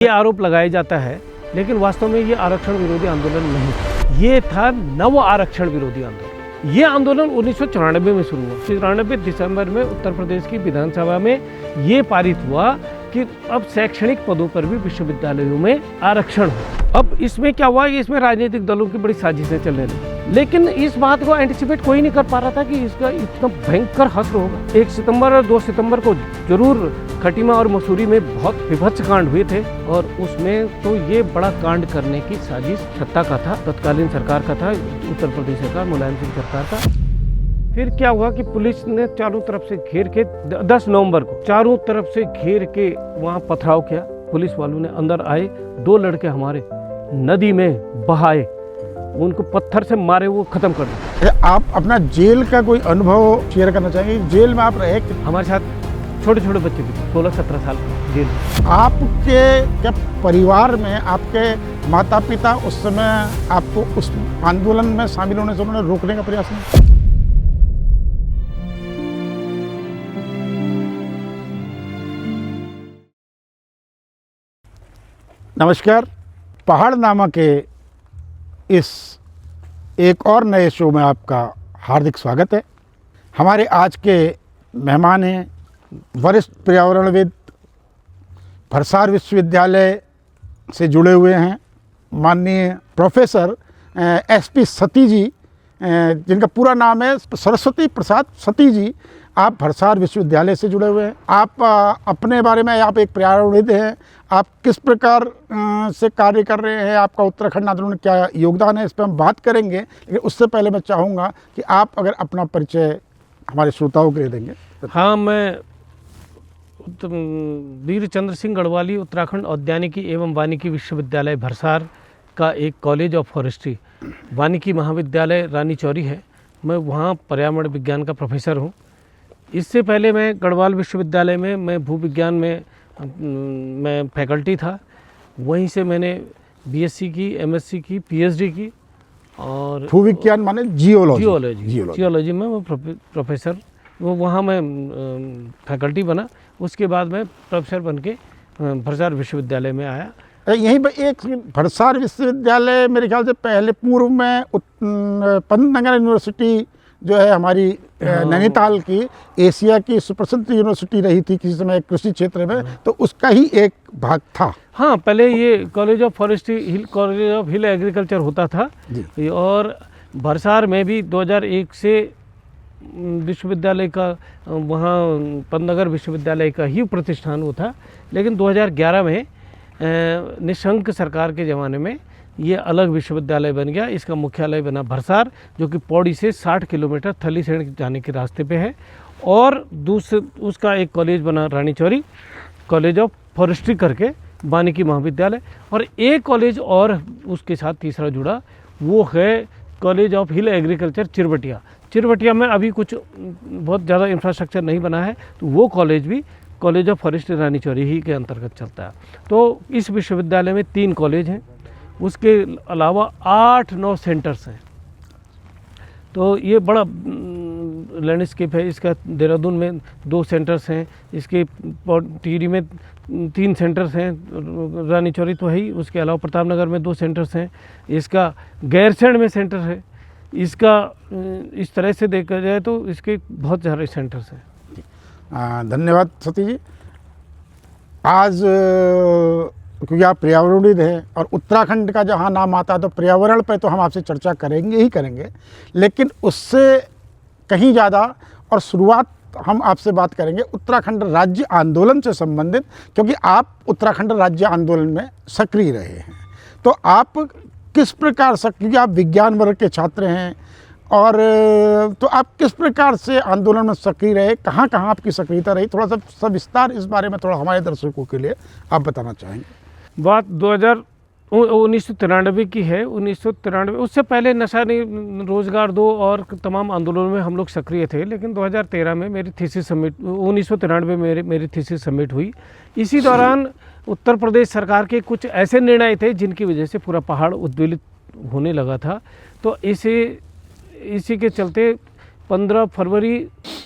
ये आरोप लगाया जाता है, लेकिन वास्तव में ये आरक्षण विरोधी आंदोलन नहीं था। ये था नव आरक्षण विरोधी आंदोलन। ये आंदोलन 1994 में शुरू हुआ। 94 दिसंबर में उत्तर प्रदेश की विधानसभा में ये पारित हुआ कि अब शैक्षणिक पदों पर भी विश्वविद्यालयों में आरक्षण हो। अब इसमें क्या हुआ कि इसमें राजनीतिक दलों की बड़ी साजिशें चलने लगी, लेकिन इस बात को एंटिसिपेट कोई नहीं कर पा रहा था कि इसका इतना भयंकर हश्र होगा। 1 सितंबर और 2 सितंबर को जरूर खटीमा और मसूरी में बहुत विभत्स कांड हुए थे, और उसमें तो ये बड़ा कांड करने की साजिश सत्ता का था, तत्कालीन सरकार का था, उत्तर प्रदेश सरकार, मुलायम सिंह सरकार का। फिर क्या हुआ कि पुलिस ने चारों तरफ से घेर के 10 नवंबर को चारों तरफ से घेर के वहाँ पथराव किया। पुलिस वालों ने अंदर आए, 2 लड़के हमारे नदी में बहाए, उनको पत्थर से मारे, वो खत्म कर दिया। आप अपना जेल का कोई अनुभव शेयर करना चाहेंगे? जेल में आप रहे? हमारे साथ छोटे छोटे बच्चे भी थे, 16-17 साल जेल। आपके क्या परिवार में आपके माता पिता उस समय आपको उस आंदोलन में शामिल होने से उन्होंने रोकने का प्रयास नहीं? नमस्कार, पहाड़नामा के इस एक और नए शो में आपका हार्दिक स्वागत है। हमारे आज के मेहमान हैं वरिष्ठ पर्यावरणविद, भरसार विश्वविद्यालय से जुड़े हुए हैं माननीय प्रोफेसर एसपी सती जी, जिनका पूरा नाम है सरस्वती प्रसाद सती जी। आप भरसार विश्वविद्यालय से जुड़े हुए हैं। आप अपने बारे में, आप एक पर्यावरणविद हैं, आप किस प्रकार से कार्य कर रहे हैं, आपका उत्तराखंड आंदोलन में क्या योगदान है, इस पर हम बात करेंगे। लेकिन उससे पहले मैं चाहूँगा कि आप अगर अपना परिचय हमारे श्रोताओं के लिए देंगे। हाँ, मैं वीर चंद्र सिंह गढ़वाली उत्तराखंड औद्यानिकी एवं वानिकी विश्वविद्यालय भरसार का एक कॉलेज ऑफ फॉरेस्ट्री, वानिकी महाविद्यालय रानी चौरी है। मैं वहाँ पर्यावरण विज्ञान का प्रोफेसर हूँ। इससे पहले मैं गढ़वाल विश्वविद्यालय में मैं भूविज्ञान में मैं फैकल्टी था। वहीं से मैंने बीएससी की, एमएससी की, पीएचडी की। और भूविज्ञान माने जियोलॉजी में मैं प्रोफेसर, वो वहाँ मैं फैकल्टी बना। उसके बाद मैं प्रोफेसर बन के भरसार विश्वविद्यालय में आया। यहीं पर एक भरसार विश्वविद्यालय मेरे ख्याल से पहले पूर्व में पंतनगर यूनिवर्सिटी जो है हमारी नैनीताल की, एशिया की सुप्रसिद्ध यूनिवर्सिटी रही थी किसी समय कृषि क्षेत्र में, तो उसका ही एक भाग था। हाँ, पहले ये college of forestry, college of hill agriculture होता था। और भरसार में भी 2001 से विश्वविद्यालय का, वहाँ पंतनगर विश्वविद्यालय का ही प्रतिष्ठान वो था। लेकिन 2011 में निशंक सरकार के ज़माने में ये अलग विश्वविद्यालय बन गया। इसका मुख्यालय बना भरसार, जो कि पौड़ी से 60 किलोमीटर थलीसैंण जाने के रास्ते पे है। और दूसरे उसका एक कॉलेज बना रानी चौरी, कॉलेज ऑफ फॉरेस्ट्री करके, वानिकी महाविद्यालय। और एक कॉलेज और उसके साथ तीसरा जुड़ा, वो है college of hill agriculture Chirbatiya में अभी कुछ बहुत ज़्यादा इंफ्रास्ट्रक्चर नहीं बना है, तो वो कॉलेज भी कॉलेज ऑफ फॉरेस्ट्री रानी चौरी ही के अंतर्गत चलता है। तो इस विश्वविद्यालय में 3 कॉलेज हैं, उसके अलावा 8-9 सेंटर्स हैं। तो ये बड़ा लैंडस्केप है इसका। देहरादून में 2 सेंटर्स हैं, इसके टिहरी में 3 सेंटर्स हैं, रानी चौरी तो है ही, उसके अलावा प्रतापनगर में 2 सेंटर्स हैं, इसका गैरसैंण में सेंटर है। इसका इस तरह से देखा जाए तो इसके बहुत सारे सेंटर्स हैं। धन्यवाद सती जी। आज क्योंकि आप पर्यावरणविद हैं और उत्तराखंड का जहाँ नाम आता है तो पर्यावरण पे तो हम आपसे चर्चा करेंगे ही करेंगे, लेकिन उससे कहीं ज़्यादा और शुरुआत हम आपसे बात करेंगे उत्तराखंड राज्य आंदोलन से संबंधित, क्योंकि आप उत्तराखंड राज्य आंदोलन में सक्रिय रहे हैं। तो आप किस प्रकार से, क्योंकि आप विज्ञान वर्ग के छात्र हैं, और तो आप किस प्रकार से आंदोलन में सक्रिय रहे, कहाँ कहाँ आपकी सक्रियता रही, थोड़ा सा सविस्तार इस बारे में थोड़ा हमारे दर्शकों के लिए आप बताना चाहेंगे? बात 1993 की है। 1993, उससे पहले नशा रोजगार दो और तमाम आंदोलनों में हम लोग सक्रिय थे। लेकिन 2013 में मेरी थीसिस सबमिट, 1993 में मेरी थीसिस सबमिट हुई। इसी दौरान उत्तर प्रदेश सरकार के कुछ ऐसे निर्णय थे जिनकी वजह से पूरा पहाड़ उद्वेलित होने लगा था। तो इसी के चलते 15 फरवरी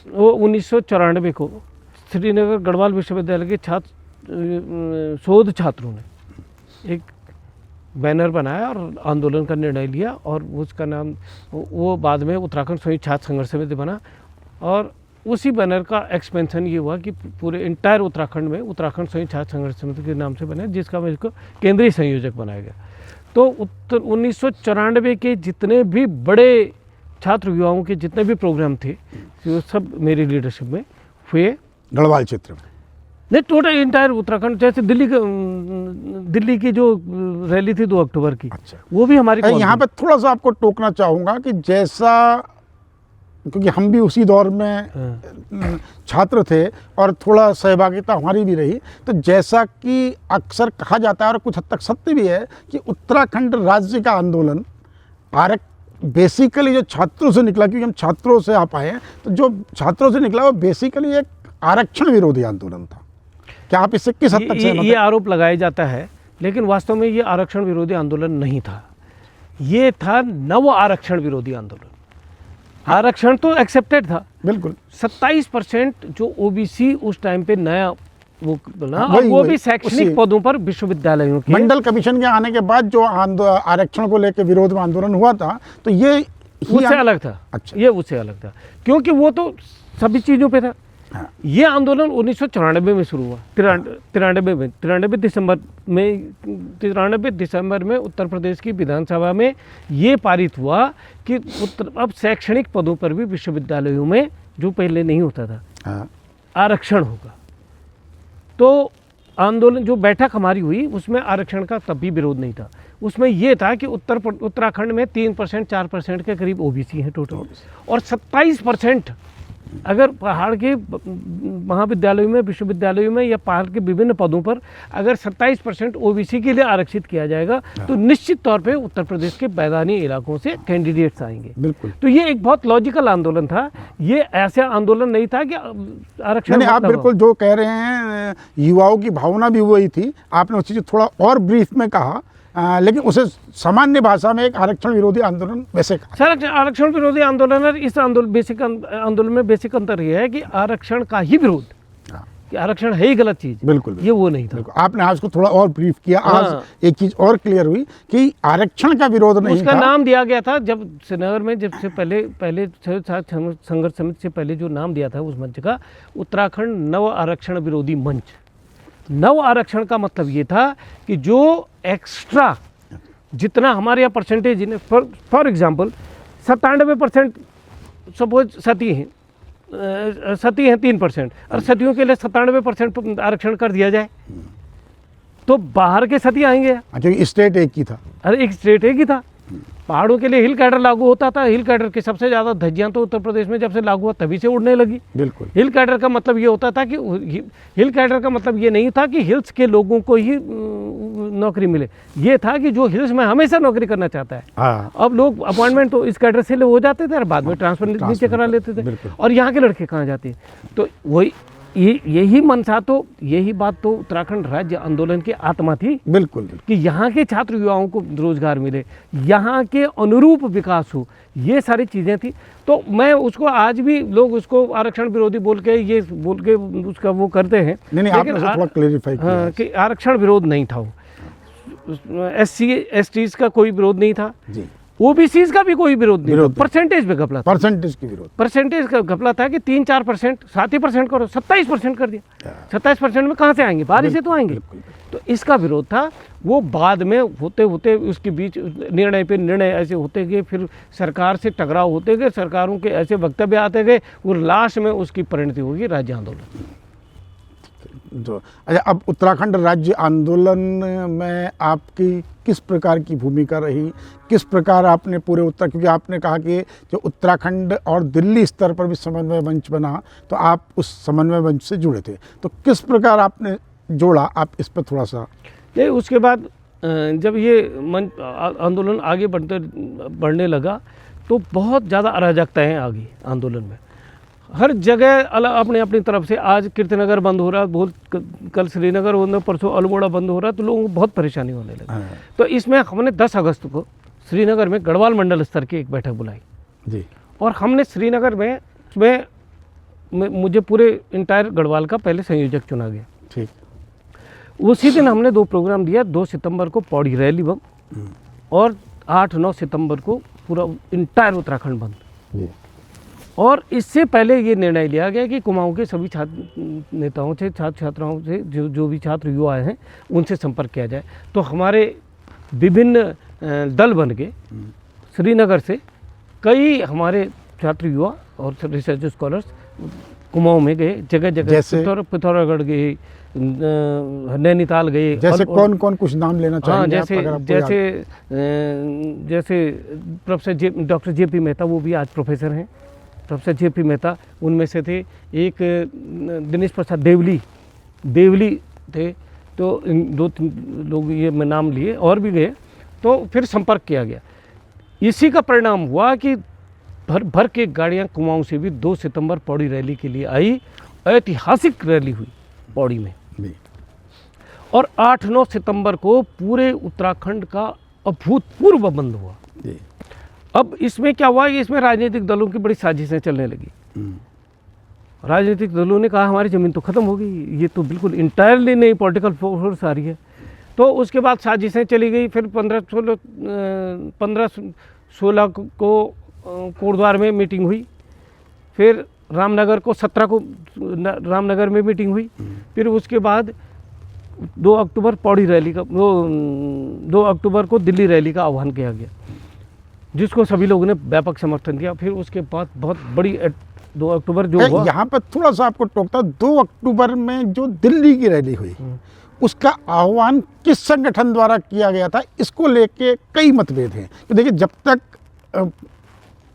1994 को श्रीनगर गढ़वाल विश्वविद्यालय के शोध छात्रों ने एक बैनर बनाया और आंदोलन का निर्णय लिया, और उसका नाम वो बाद में उत्तराखंड संयुक्त छात्र संघर्ष समिति बना। और उसी बैनर का एक्सपेंशन ये हुआ कि पूरे इंटायर उत्तराखंड में उत्तराखंड संयुक्त छात्र संघर्ष समिति के नाम से बने, जिसका मैं इसको केंद्रीय संयोजक बनाया गया। तो 1994 के जितने भी बड़े छात्र युवाओं के जितने भी प्रोग्राम थे वो सब मेरी लीडरशिप में हुए। गढ़वाल क्षेत्र में नहीं, टोटल इंटायर उत्तराखंड, जैसे दिल्ली की जो रैली थी 2 अक्टूबर की, अच्छा, वो भी हमारी कॉल यहाँ थी। पे थोड़ा सा आपको टोकना चाहूँगा कि जैसा, क्योंकि हम भी उसी दौर में छात्र थे और थोड़ा सहभागिता हमारी भी रही, तो जैसा कि अक्सर कहा जाता है और कुछ हद तक सत्य भी है कि उत्तराखंड राज्य का आंदोलन बेसिकली जो छात्रों से निकला, क्योंकि हम छात्रों से आप आए हैं, तो जो छात्रों से निकला वो बेसिकली एक आरक्षण विरोधी आंदोलन था। क्या आप इससे किस हद तक सहमत हैं? ये आरोप लगाया जाता है, लेकिन वास्तव में ये आरक्षण विरोधी आंदोलन नहीं था, ये था नव आरक्षण विरोधी आंदोलन। आरक्षण तो एक्सेप्टेड था, बिल्कुल 27% जो ओबीसी उस टाइम पे नया वो बना, वही- वो वही, भी शैक्षणिक उसी- पदों पर विश्वविद्यालयों के। मंडल कमीशन के आने के बाद जो आरक्षण को लेकर विरोध में आंदोलन हुआ था, तो ये उससे अलग था। अच्छा। ये उससे अलग था, क्योंकि वो तो सभी चीज़ों पे था। हाँ। ये आंदोलन 1994 में शुरू हुआ, 93 दिसंबर में उत्तर प्रदेश की विधानसभा में ये पारित हुआ कि अब शैक्षणिक पदों पर भी विश्वविद्यालयों में, जो पहले नहीं होता था, हाँ। आरक्षण होगा। तो आंदोलन जो बैठक हमारी हुई उसमें आरक्षण का तब भी विरोध नहीं था। उसमें ये था कि उत्तराखंड में 3% 4% के करीब ओबीसी हैं टोटल, और 27% अगर पहाड़ के महाविद्यालयों में, विश्वविद्यालयों में या पहाड़ के विभिन्न पदों पर अगर 27% ओबीसी के लिए आरक्षित किया जाएगा, तो निश्चित तौर पे उत्तर प्रदेश के मैदानी इलाकों से कैंडिडेट्स आएंगे। बिल्कुल। तो ये एक बहुत लॉजिकल आंदोलन था, ये ऐसा आंदोलन नहीं था कि आरक्षण। नहीं, आप बिल्कुल जो कह रहे हैं, युवाओं की भावना भी वही थी। आपने उस चीज़ थोड़ा और ब्रीफ में कहा, लेकिन उसे सामान्य भाषा में एक आरक्षण विरोधी आंदोलन वैसे कहा। सर, आरक्षण विरोधी आंदोलन और इस आंदोलन में बेसिक अंतर यह है कि आरक्षण का ही विरोध, हाँ। कि आरक्षण है ही गलत चीज, बिल्कुल ये वो नहीं था। बिल्कुल। आपने आज को थोड़ा और ब्रीफ किया। हाँ। आज एक चीज और क्लियर हुई कि आरक्षण का विरोध नहीं उसका था। नाम दिया गया था, जब श्रीनगर में जब से पहले संघर्ष समिति से पहले जो नाम दिया था उस मंच का, उत्तराखंड नव आरक्षण विरोधी मंच। नव आरक्षण का मतलब ये था कि जो एक्स्ट्रा जितना हमारे यहाँ परसेंटेज, फॉर एग्जाम्पल 97% सपोज सती हैं, 3%, और सतियों के लिए 97% आरक्षण कर दिया जाए, तो बाहर के सती आएंगे। क्योंकि स्टेट एक ही था। अरे एक स्टेट एक ही था। पहाड़ों के लिए हिल कैडर लागू होता था। हिल कैडर की सबसे ज़्यादा धज्जियाँ तो उत्तर प्रदेश में जब से लागू हुआ तभी से उड़ने लगी। बिल्कुल। हिल कैडर का मतलब ये होता था कि हिल कैडर का मतलब ये नहीं था कि हिल्स के लोगों को ही नौकरी मिले, ये था कि जो हिल्स में हमेशा नौकरी करना चाहता है। हाँ। अब लोग अपॉइंटमेंट तो इस कैडर से हो जाते थे और बाद में ट्रांसफर नीचे करा लेते थे। बिल्कुल। और यहाँ के लड़के कहाँ जाते? तो वही यही मनसा, तो यही बात तो उत्तराखंड राज्य आंदोलन की आत्मा थी। बिल्कुल कि यहाँ के छात्र युवाओं को रोजगार मिले, यहाँ के अनुरूप विकास हो, ये सारी चीज़ें थी। तो मैं उसको आज भी लोग उसको आरक्षण विरोधी बोल के उसका वो करते हैं। नहीं, आपने थोड़ा क्लेरिफाई किया। हाँ, कि आरक्षण विरोध नहीं था, वो SC/STs का कोई विरोध नहीं था जी। ओबीसीज का भी कोई विरोध नहीं था। परसेंटेज पे घपला था। परसेंटेज की विरोध, परसेंटेज का घपला था कि 3-4%, 7% करो, 27% कर दिया। 27% में कहाँ से आएंगे? बाहर से तो आएंगे। तो इसका विरोध था। वो बाद में होते होते उसके बीच निर्णय पे निर्णय ऐसे होते गए, फिर सरकार से टकराव होते गए, सरकारों के ऐसे वक्तव्य आते गए, और लास्ट में उसकी परिणति होगी राज्य आंदोलन। जो अच्छा, अब उत्तराखंड राज्य आंदोलन में आपकी किस प्रकार की भूमिका रही? किस प्रकार आपने पूरे क्योंकि आपने कहा कि जो उत्तराखंड और दिल्ली स्तर पर भी समन्वय मंच बना, तो आप उस समन्वय मंच से जुड़े थे, तो किस प्रकार आपने जोड़ा? आप इस पर थोड़ा सा। नहीं, उसके बाद जब ये मंच आंदोलन आगे बढ़ने लगा, तो बहुत ज़्यादा अराजकताएँ आ गई आंदोलन में। हर जगह अपने अपनी तरफ से, आज कीर्तिनगर बंद हो रहा, बहुत कल श्रीनगर बंद, परसों अल्मोड़ा बंद हो रहा, तो लोगों को बहुत परेशानी होने लगी। तो इसमें हमने 10 अगस्त को श्रीनगर में गढ़वाल मंडल स्तर की एक बैठक बुलाई जी। और हमने श्रीनगर में मुझे पूरे इंटायर गढ़वाल का पहले संयोजक चुना गया। ठीक। उसी दिन हमने 2 प्रोग्राम दिया, 2 सितंबर को पौड़ी रैली बंद और 8-9 सितंबर को पूरा इंटायर उत्तराखंड बंद। जी। और इससे पहले ये निर्णय लिया गया कि कुमाऊं के सभी छात्र नेताओं से, छात्र छात्राओं से, जो भी छात्र युवा हैं उनसे संपर्क किया जाए। तो हमारे विभिन्न दल बन के श्रीनगर से कई हमारे छात्र युवा और रिसर्च स्कॉलर्स कुमाऊं में गए, जगह जगह जैसे पिथौरागढ़ गए, नैनीताल गए। जैसे कौन कौन कुछ नाम लेना चाहेंगे? हाँ, जैसे प्रोफेसर डॉक्टर JP मेहता, वो भी आज प्रोफेसर हैं। प्रोफेसर JP मेहता उनमें से थे। एक दिनेश प्रसाद देवली थे। तो इन 2-3 लोग ये मैं नाम लिए, और भी गए। तो फिर संपर्क किया गया। इसी का परिणाम हुआ कि भर के गाड़ियाँ कुमाऊं से भी 2 सितंबर पौड़ी रैली के लिए आई। ऐतिहासिक रैली हुई पौड़ी में। और 8-9 सितंबर को पूरे उत्तराखंड का अभूतपूर्व बंद हुआ। अब इसमें क्या हुआ कि इसमें राजनीतिक दलों की बड़ी साजिशें चलने लगी। राजनीतिक दलों ने कहा हमारी ज़मीन तो ख़त्म हो गई, ये तो बिल्कुल इंटायरली नई पॉलिटिकल फोर्स आ रही है। तो उसके बाद साजिशें चली गई। फिर 15-16 को कोटद्वार में मीटिंग हुई। फिर रामनगर को 17 को रामनगर में मीटिंग हुई। फिर उसके बाद 2 अक्टूबर पौड़ी रैली का 2 अक्टूबर को दिल्ली रैली का आह्वान किया गया, जिसको सभी लोगों ने व्यापक समर्थन दिया। फिर उसके बाद बहुत बड़ी 2 अक्टूबर जो हुआ, यहाँ पर थोड़ा सा आपको टोकता, 2 अक्टूबर में जो दिल्ली की रैली हुई उसका आह्वान किस संगठन द्वारा किया गया था, इसको लेके कई मतभेद हैं। तो देखिए, जब तक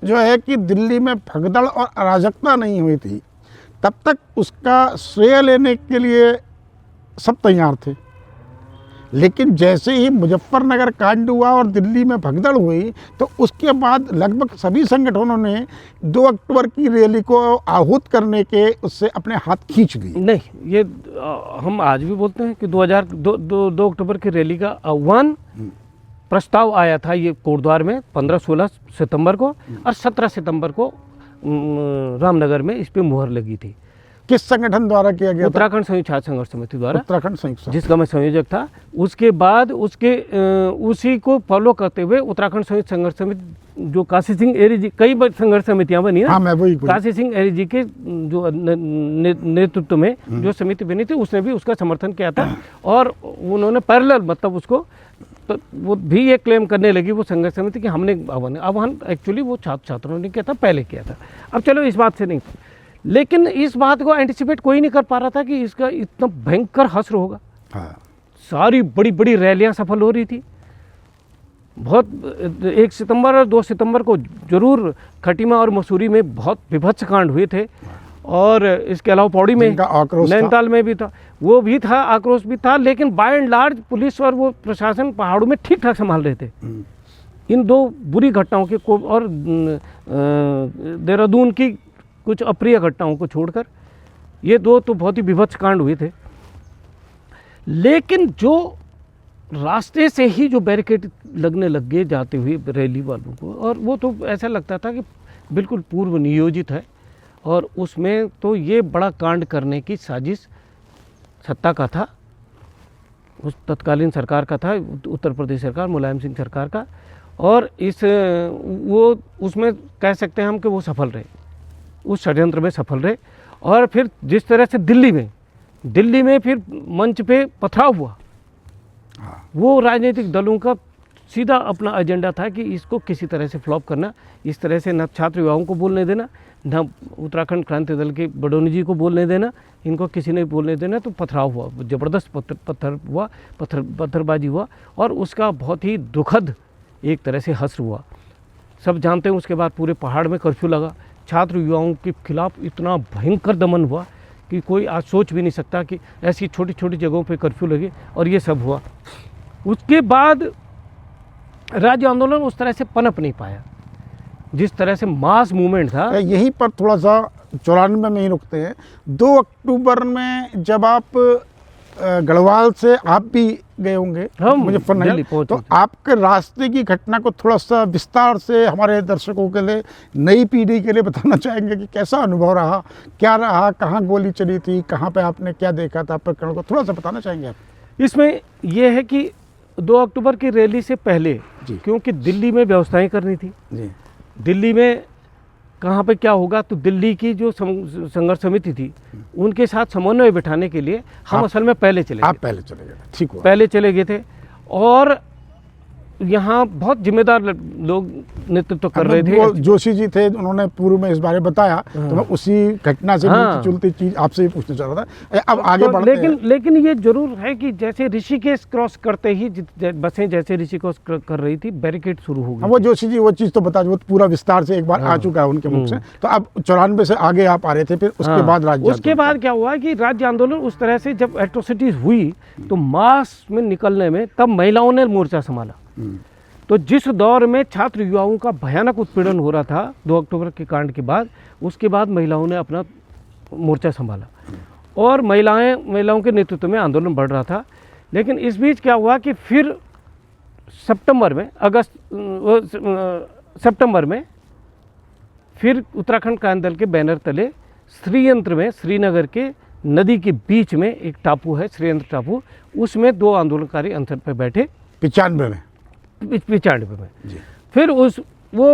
जो है कि दिल्ली में भगदड़ और अराजकता नहीं हुई थी, तब तक उसका श्रेय लेने के लिए सब तैयार थे। लेकिन जैसे ही मुजफ्फरनगर कांड हुआ और दिल्ली में भगदड़ हुई, तो उसके बाद लगभग सभी संगठनों ने 2 अक्टूबर की रैली को आहूत करने के उससे अपने हाथ खींच लिए। नहीं, ये हम आज भी बोलते हैं कि 2 अक्टूबर की रैली का आह्वान प्रस्ताव आया था ये कोटद्वार में 15-16 सितंबर को, और 17 सितंबर को रामनगर में इस पे मुहर लगी थी। किस संगठन द्वारा किया गया? उत्तराखंड संयुक्त छात्र संघर्ष समिति द्वारा, उत्तराखंड संयुक्त, जिसका मैं संयोजक था। उसके बाद उसी को फॉलो करते हुए उत्तराखंड संयुक्त संघर्ष समिति, जो काशी सिंह एरी जी, कई संघर्ष समितियां बनी ना। हाँ, मैं वही काशी सिंह एरी जी के जो नेतृत्व में जो समिति बनी थी, उसने भी उसका समर्थन किया था। और उन्होंने पैरेलल, मतलब उसको, तो वो भी ये क्लेम करने लगी वो संघर्ष समिति कि हमने आह्वान एक्चुअली वो छात्रों ने किया था, पहले किया था। अब चलो इस बात से नहीं, लेकिन इस बात को एंटिसिपेट कोई नहीं कर पा रहा था कि इसका इतना भयंकर हश्र होगा। हाँ। सारी बड़ी बड़ी रैलियां सफल हो रही थी। बहुत 1 सितंबर और 2 सितंबर को जरूर खटीमा और मसूरी में बहुत विभत्स कांड हुए थे। और इसके अलावा पौड़ी में, नैनीताल में भी था, वो भी था, आक्रोश भी था। लेकिन बाय एंड लार्ज पुलिस और वो प्रशासन पहाड़ों में ठीक ठाक संभाल रहे थे। इन 2 बुरी घटनाओं के को और देहरादून की कुछ अप्रिय घटनाओं को छोड़कर ये 2 तो बहुत ही विभत्स कांड हुए थे। लेकिन जो रास्ते से ही जो बैरिकेड लगने लग गए जाते हुए रैली वालों को, और वो तो ऐसा लगता था कि बिल्कुल पूर्व नियोजित है। और उसमें तो ये बड़ा कांड करने की साजिश सत्ता का था, उस तत्कालीन सरकार का था, उत्तर प्रदेश सरकार, मुलायम सिंह सरकार का। और वो उसमें कह सकते हैं हम कि वो सफल रहे, उस षड्यंत्र में सफल रहे। और फिर जिस तरह से दिल्ली में फिर मंच पे पथराव हुआ, वो राजनीतिक दलों का सीधा अपना एजेंडा था कि इसको किसी तरह से फ्लॉप करना। इस तरह से न छात्र युवाओं को बोलने देना, न उत्तराखंड क्रांति दल के बडोनी जी को बोलने देना, इनको किसी ने बोलने देना। तो पथराव हुआ, ज़बरदस्त पत्थरबाजी हुआ। और उसका बहुत ही दुखद एक तरह से हश्र हुआ। सब जानते हैं उसके बाद पूरे पहाड़ में कर्फ्यू लगा। छात्र युवाओं के खिलाफ इतना भयंकर दमन हुआ कि कोई आज सोच भी नहीं सकता कि ऐसी छोटी छोटी जगहों पे कर्फ्यू लगे। और ये सब हुआ। उसके बाद राज्य आंदोलन उस तरह से पनप नहीं पाया जिस तरह से मास मूवमेंट था। यहीं पर थोड़ा सा 94 में ही रुकते हैं। 2 अक्टूबर में जब आप गढ़वाल से आप भी गए होंगे मुजफ्फरनगर, तो आपके रास्ते की घटना को थोड़ा सा विस्तार से हमारे दर्शकों के लिए, नई पीढ़ी के लिए बताना चाहेंगे कि कैसा अनुभव रहा, क्या रहा, कहाँ गोली चली थी, कहाँ पे आपने क्या देखा था, प्रकरण को थोड़ा सा बताना चाहेंगे आप? इसमें यह है कि 2 अक्टूबर की रैली से पहले, क्योंकि दिल्ली में व्यवस्थाएं करनी थी जी। दिल्ली में कहाँ पे क्या होगा, तो दिल्ली की जो संघर्ष समिति थी उनके साथ समन्वय बिठाने के लिए हम असल में पहले चले आप गए। पहले चले गए, ठीक हुआ। पहले चले गए थे और यहाँ बहुत जिम्मेदार लोग नेतृत्व कर रहे थे। वो जोशी जी थे, उन्होंने पूर्व में इस बारे बताया, तो मैं उसी घटना से मिलती जुलती चीज आपसे भी पूछना चाह रहा था। अब आगे तो बढ़ते हैं। लेकिन ये जरूर है कि जैसे ऋषिकेश क्रॉस करते ही बसें जैसे ऋषिकेश कर रही थी, बैरिकेड शुरू हो गई। वो जोशी जी वो चीज़ तो बता, वो पूरा विस्तार से एक बार आ चुका है उनके मुख से। तो अब 94 से आगे आप आ रहे थे, फिर उसके बाद राज्य उसके बाद क्या हुआ कि राज्य आंदोलन उस तरह से जब एट्रोसिटीज हुई तो मास में निकलने में तब महिलाओं ने मोर्चा संभाला। तो जिस दौर में छात्र युवाओं का भयानक उत्पीड़न हो रहा था 2 अक्टूबर के कांड के बाद, उसके बाद महिलाओं ने अपना मोर्चा संभाला और महिलाओं के नेतृत्व में आंदोलन बढ़ रहा था। लेकिन इस बीच क्या हुआ कि फिर सितंबर में फिर उत्तराखंड क्रांति दल के बैनर तले श्रीयंत्र में, श्रीनगर के नदी के बीच में एक टापू है श्रीयंत्र टापू, उसमें 2 आंदोलनकारी अनशन पर बैठे 95 में। 95 में फिर वो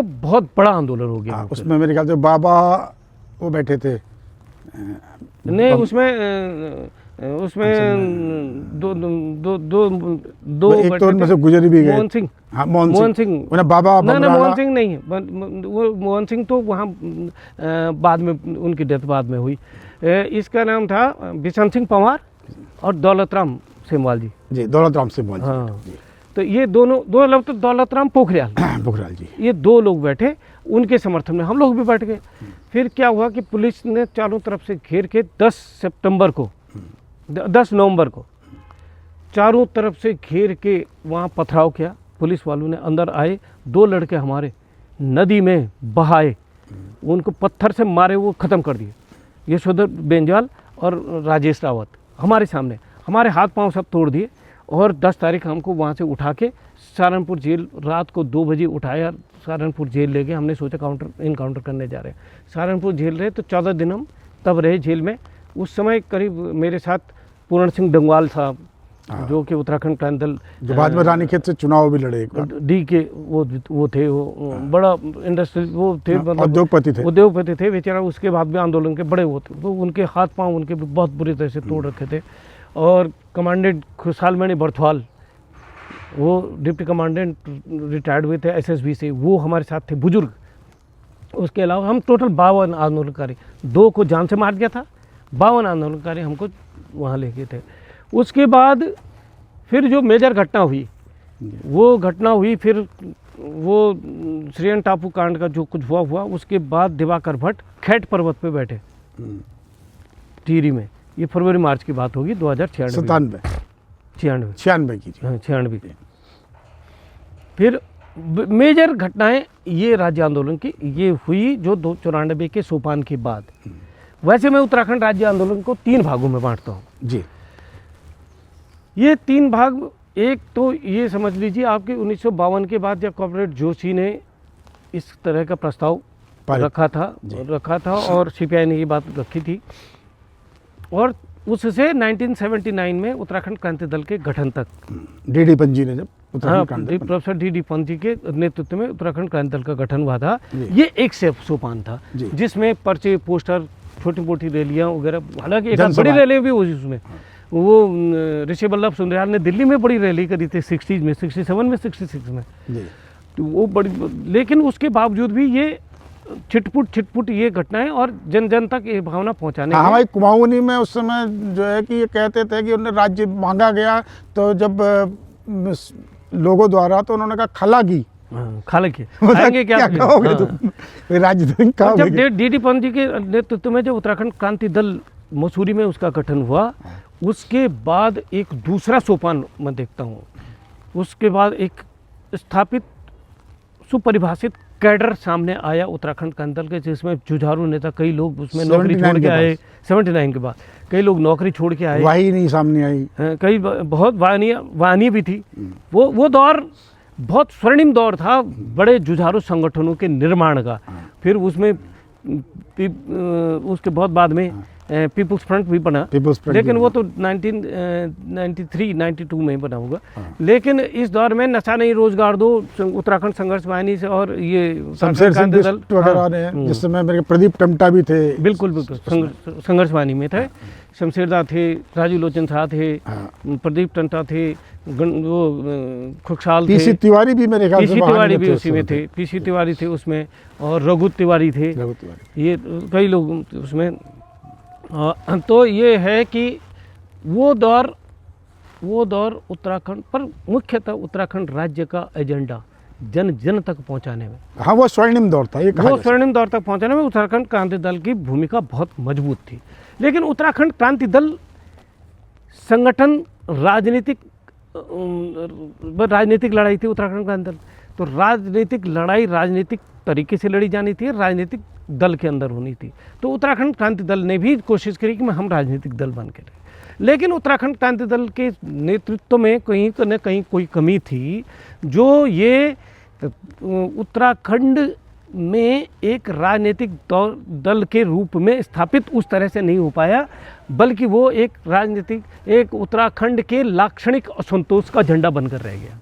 बहुत बड़ा आंदोलन हो गया। उसमें मेरे ख्याल से बाबा वो बैठे थे। नहीं, उसमें दो एक तो उनमें से गुजरी भी गए। मोहन सिंह। हाँ, मोहन सिंह। बाबा मोहन सिंह नहीं, वो मोहन सिंह तो वहाँ बाद में उनकी डेथ बाद में हुई। इसका नाम था बिशन सिंह पंवार और दौलतराम सेमवाल जी। जी, दौलतराम सेमवाल जी। हाँ, तो ये दो दौलतराम पोखरियाल जी, ये 2 लोग बैठे, उनके समर्थन में हम लोग भी बैठ गए। फिर क्या हुआ कि पुलिस ने चारों तरफ से घेर के 10 नवंबर को चारों तरफ से घेर के वहाँ पथराव किया। पुलिस वालों ने अंदर आए, 2 लड़के हमारे नदी में बहाए, उनको पत्थर से मारे, वो ख़त्म कर दिए। यशोधर बेंजाल और राजेश रावत हमारे सामने, हमारे हाथ पांव सब तोड़ दिए। और 10 तारीख हमको वहाँ से उठा के सहारनपुर जेल, रात को 2 बजे उठाया, सहारनपुर जेल ले गए। हमने सोचा इनकाउंटर करने जा रहे हैं। सहारनपुर जेल रहे तो 14 दिन हम तब रहे जेल में। उस समय करीब मेरे साथ पूर्ण सिंह डंगवाल साहब, जो कि उत्तराखंड क्रांति दल, जो बाद में रानीखेत से चुनाव भी लड़े, डी के वो थे, वो बड़ा इंडस्ट्री वो थे, उद्योगपति थे बेचारा। उसके बाद में आंदोलन के बड़े वो थे, तो उनके हाथ पाँव उनके बहुत बुरी तरह से तोड़ रखे थे। और कमांडेंट खुशहालमणि बर्थवाल, वो डिप्टी कमांडेंट रिटायर्ड हुए थे SSB से, वो हमारे साथ थे, बुजुर्ग। उसके अलावा हम टोटल 52 आंदोलनकारी, 2 को जान से मार गया था, 52 आंदोलनकारी हमको वहाँ ले गए थे। उसके बाद फिर जो मेजर घटना हुई, फिर वो श्रीयंत्र टापू कांड का जो कुछ हुआ। उसके बाद दिवाकर भट्ट खेट पर्वत पे बैठे टिहरी में। ये फरवरी-मार्च की बात होगी 2096 की। फिर मेजर घटनाएं ये राज्य आंदोलन की ये हुई जो 94 के सोपान के बाद। वैसे मैं उत्तराखंड राज्य आंदोलन को 3 भागों में बांटता हूँ जी। ये 3 भाग, एक तो ये समझ लीजिए आपके 1952 के बाद जब कॉमरेड जोशी ने इस तरह का प्रस्ताव रखा था और CPI ने ये बात रखी थी, और उससे 1979 में उत्तराखंड क्रांति दल के गठन तक DD पंजी ने जब प्रोफेसर DD पंजी के नेतृत्व में उत्तराखंड क्रांति दल का गठन हुआ था। ये एक सोपान था जिसमें पर्चे, पोस्टर, छोटी मोटी रैलियाँ वगैरह, हालांकि एक बड़ी रैली भी हुई उसमें। वो ऋषि वल्लभ सुंदरयाल ने दिल्ली में बड़ी रैली करी थी 60s में, 67 में, 66 में, तो वो बड़ी। लेकिन उसके बावजूद भी ये छिटपुट ये घटनाएं और जन तक ये भावना पहुंचाने। हमारे कुमाऊनी में उस समय जो है कि ये कहते थे कि उन्हें राज्य मांगा गया, तो जब लोगों द्वारा, तो उन्होंने कहा खला की आएंगे क्या कहोगे तुम, राज्य जब DD पंजी के नेतृत्व में जब उत्तराखंड क्रांति दल मसूरी में उसका गठन हुआ, उसके बाद एक दूसरा सोपान मैं देखता हूँ। उसके बाद एक स्थापित सुपरिभाषित कैडर सामने आया उत्तराखंड क्रांति दल के, जिसमें जुझारू नेता कई लोग उसमें नौकरी छोड़ के आए। 79 के बाद कई लोग नौकरी छोड़ के आए, वाही नहीं सामने आई, कई बहुत वाहनी भी थी। वो दौर बहुत स्वर्णिम दौर था बड़े जुझारू संगठनों के निर्माण का। फिर उसमें उसके बहुत बाद में पीपुल्स फ्रंट भी बना, पीपुल्स फ्रंट लेकिन भी वो तो 1993-92 में बना होगा। हाँ। लेकिन इस दौर में नशा नहीं रोजगार दो, उत्तराखंड संघर्ष वाहिनी से और ये शमशेर सिंह क्रांति दल बिष्ट वगैरह हाँ, ने, जिस समय मेरे प्रदीप टमटा भी थे। बिल्कुल बिल्कुल संघर्ष वाहिनी में थे। शमशेरदा थे, राजू लोचन शाह थे, हाँ। प्रदीप टंटा थे, वो खुशहाल थे, पीसी तिवारी भी मेरे ख्याल से पीसी वहाँ तिवारी में भी उसी में थे, पीसी तिवारी थे उसमें, और रघु तिवारी थे, रघु तिवारी। ये कई लोग उसमें। तो ये है कि वो दौर उत्तराखंड पर, मुख्यतः उत्तराखंड राज्य का एजेंडा जन जन तक पहुंचाने में, हाँ, वो स्वर्णिम दौर था, ये कहा वो जा स्वर्णिम दौर तक पहुंचाने में उत्तराखंड क्रांति दल की भूमिका बहुत मजबूत थी। लेकिन उत्तराखंड क्रांति दल संगठन राजनीतिक लड़ाई थी। उत्तराखंड क्रांति दल तो राजनीतिक लड़ाई राजनीतिक तरीके से लड़ी जानी थी, राजनीतिक दल के अंदर होनी थी। तो उत्तराखंड क्रांति दल ने भी कोशिश करी कि हम राजनीतिक दल बन के रहे, लेकिन उत्तराखंड क्रांति दल के नेतृत्व में कहीं न कहीं कोई कमी थी, जो ये उत्तराखंड में एक राजनीतिक दल के रूप में स्थापित उस तरह से नहीं हो पाया, बल्कि वो एक उत्तराखंड के लाक्षणिक असंतोष का झंडा बनकर रह गया।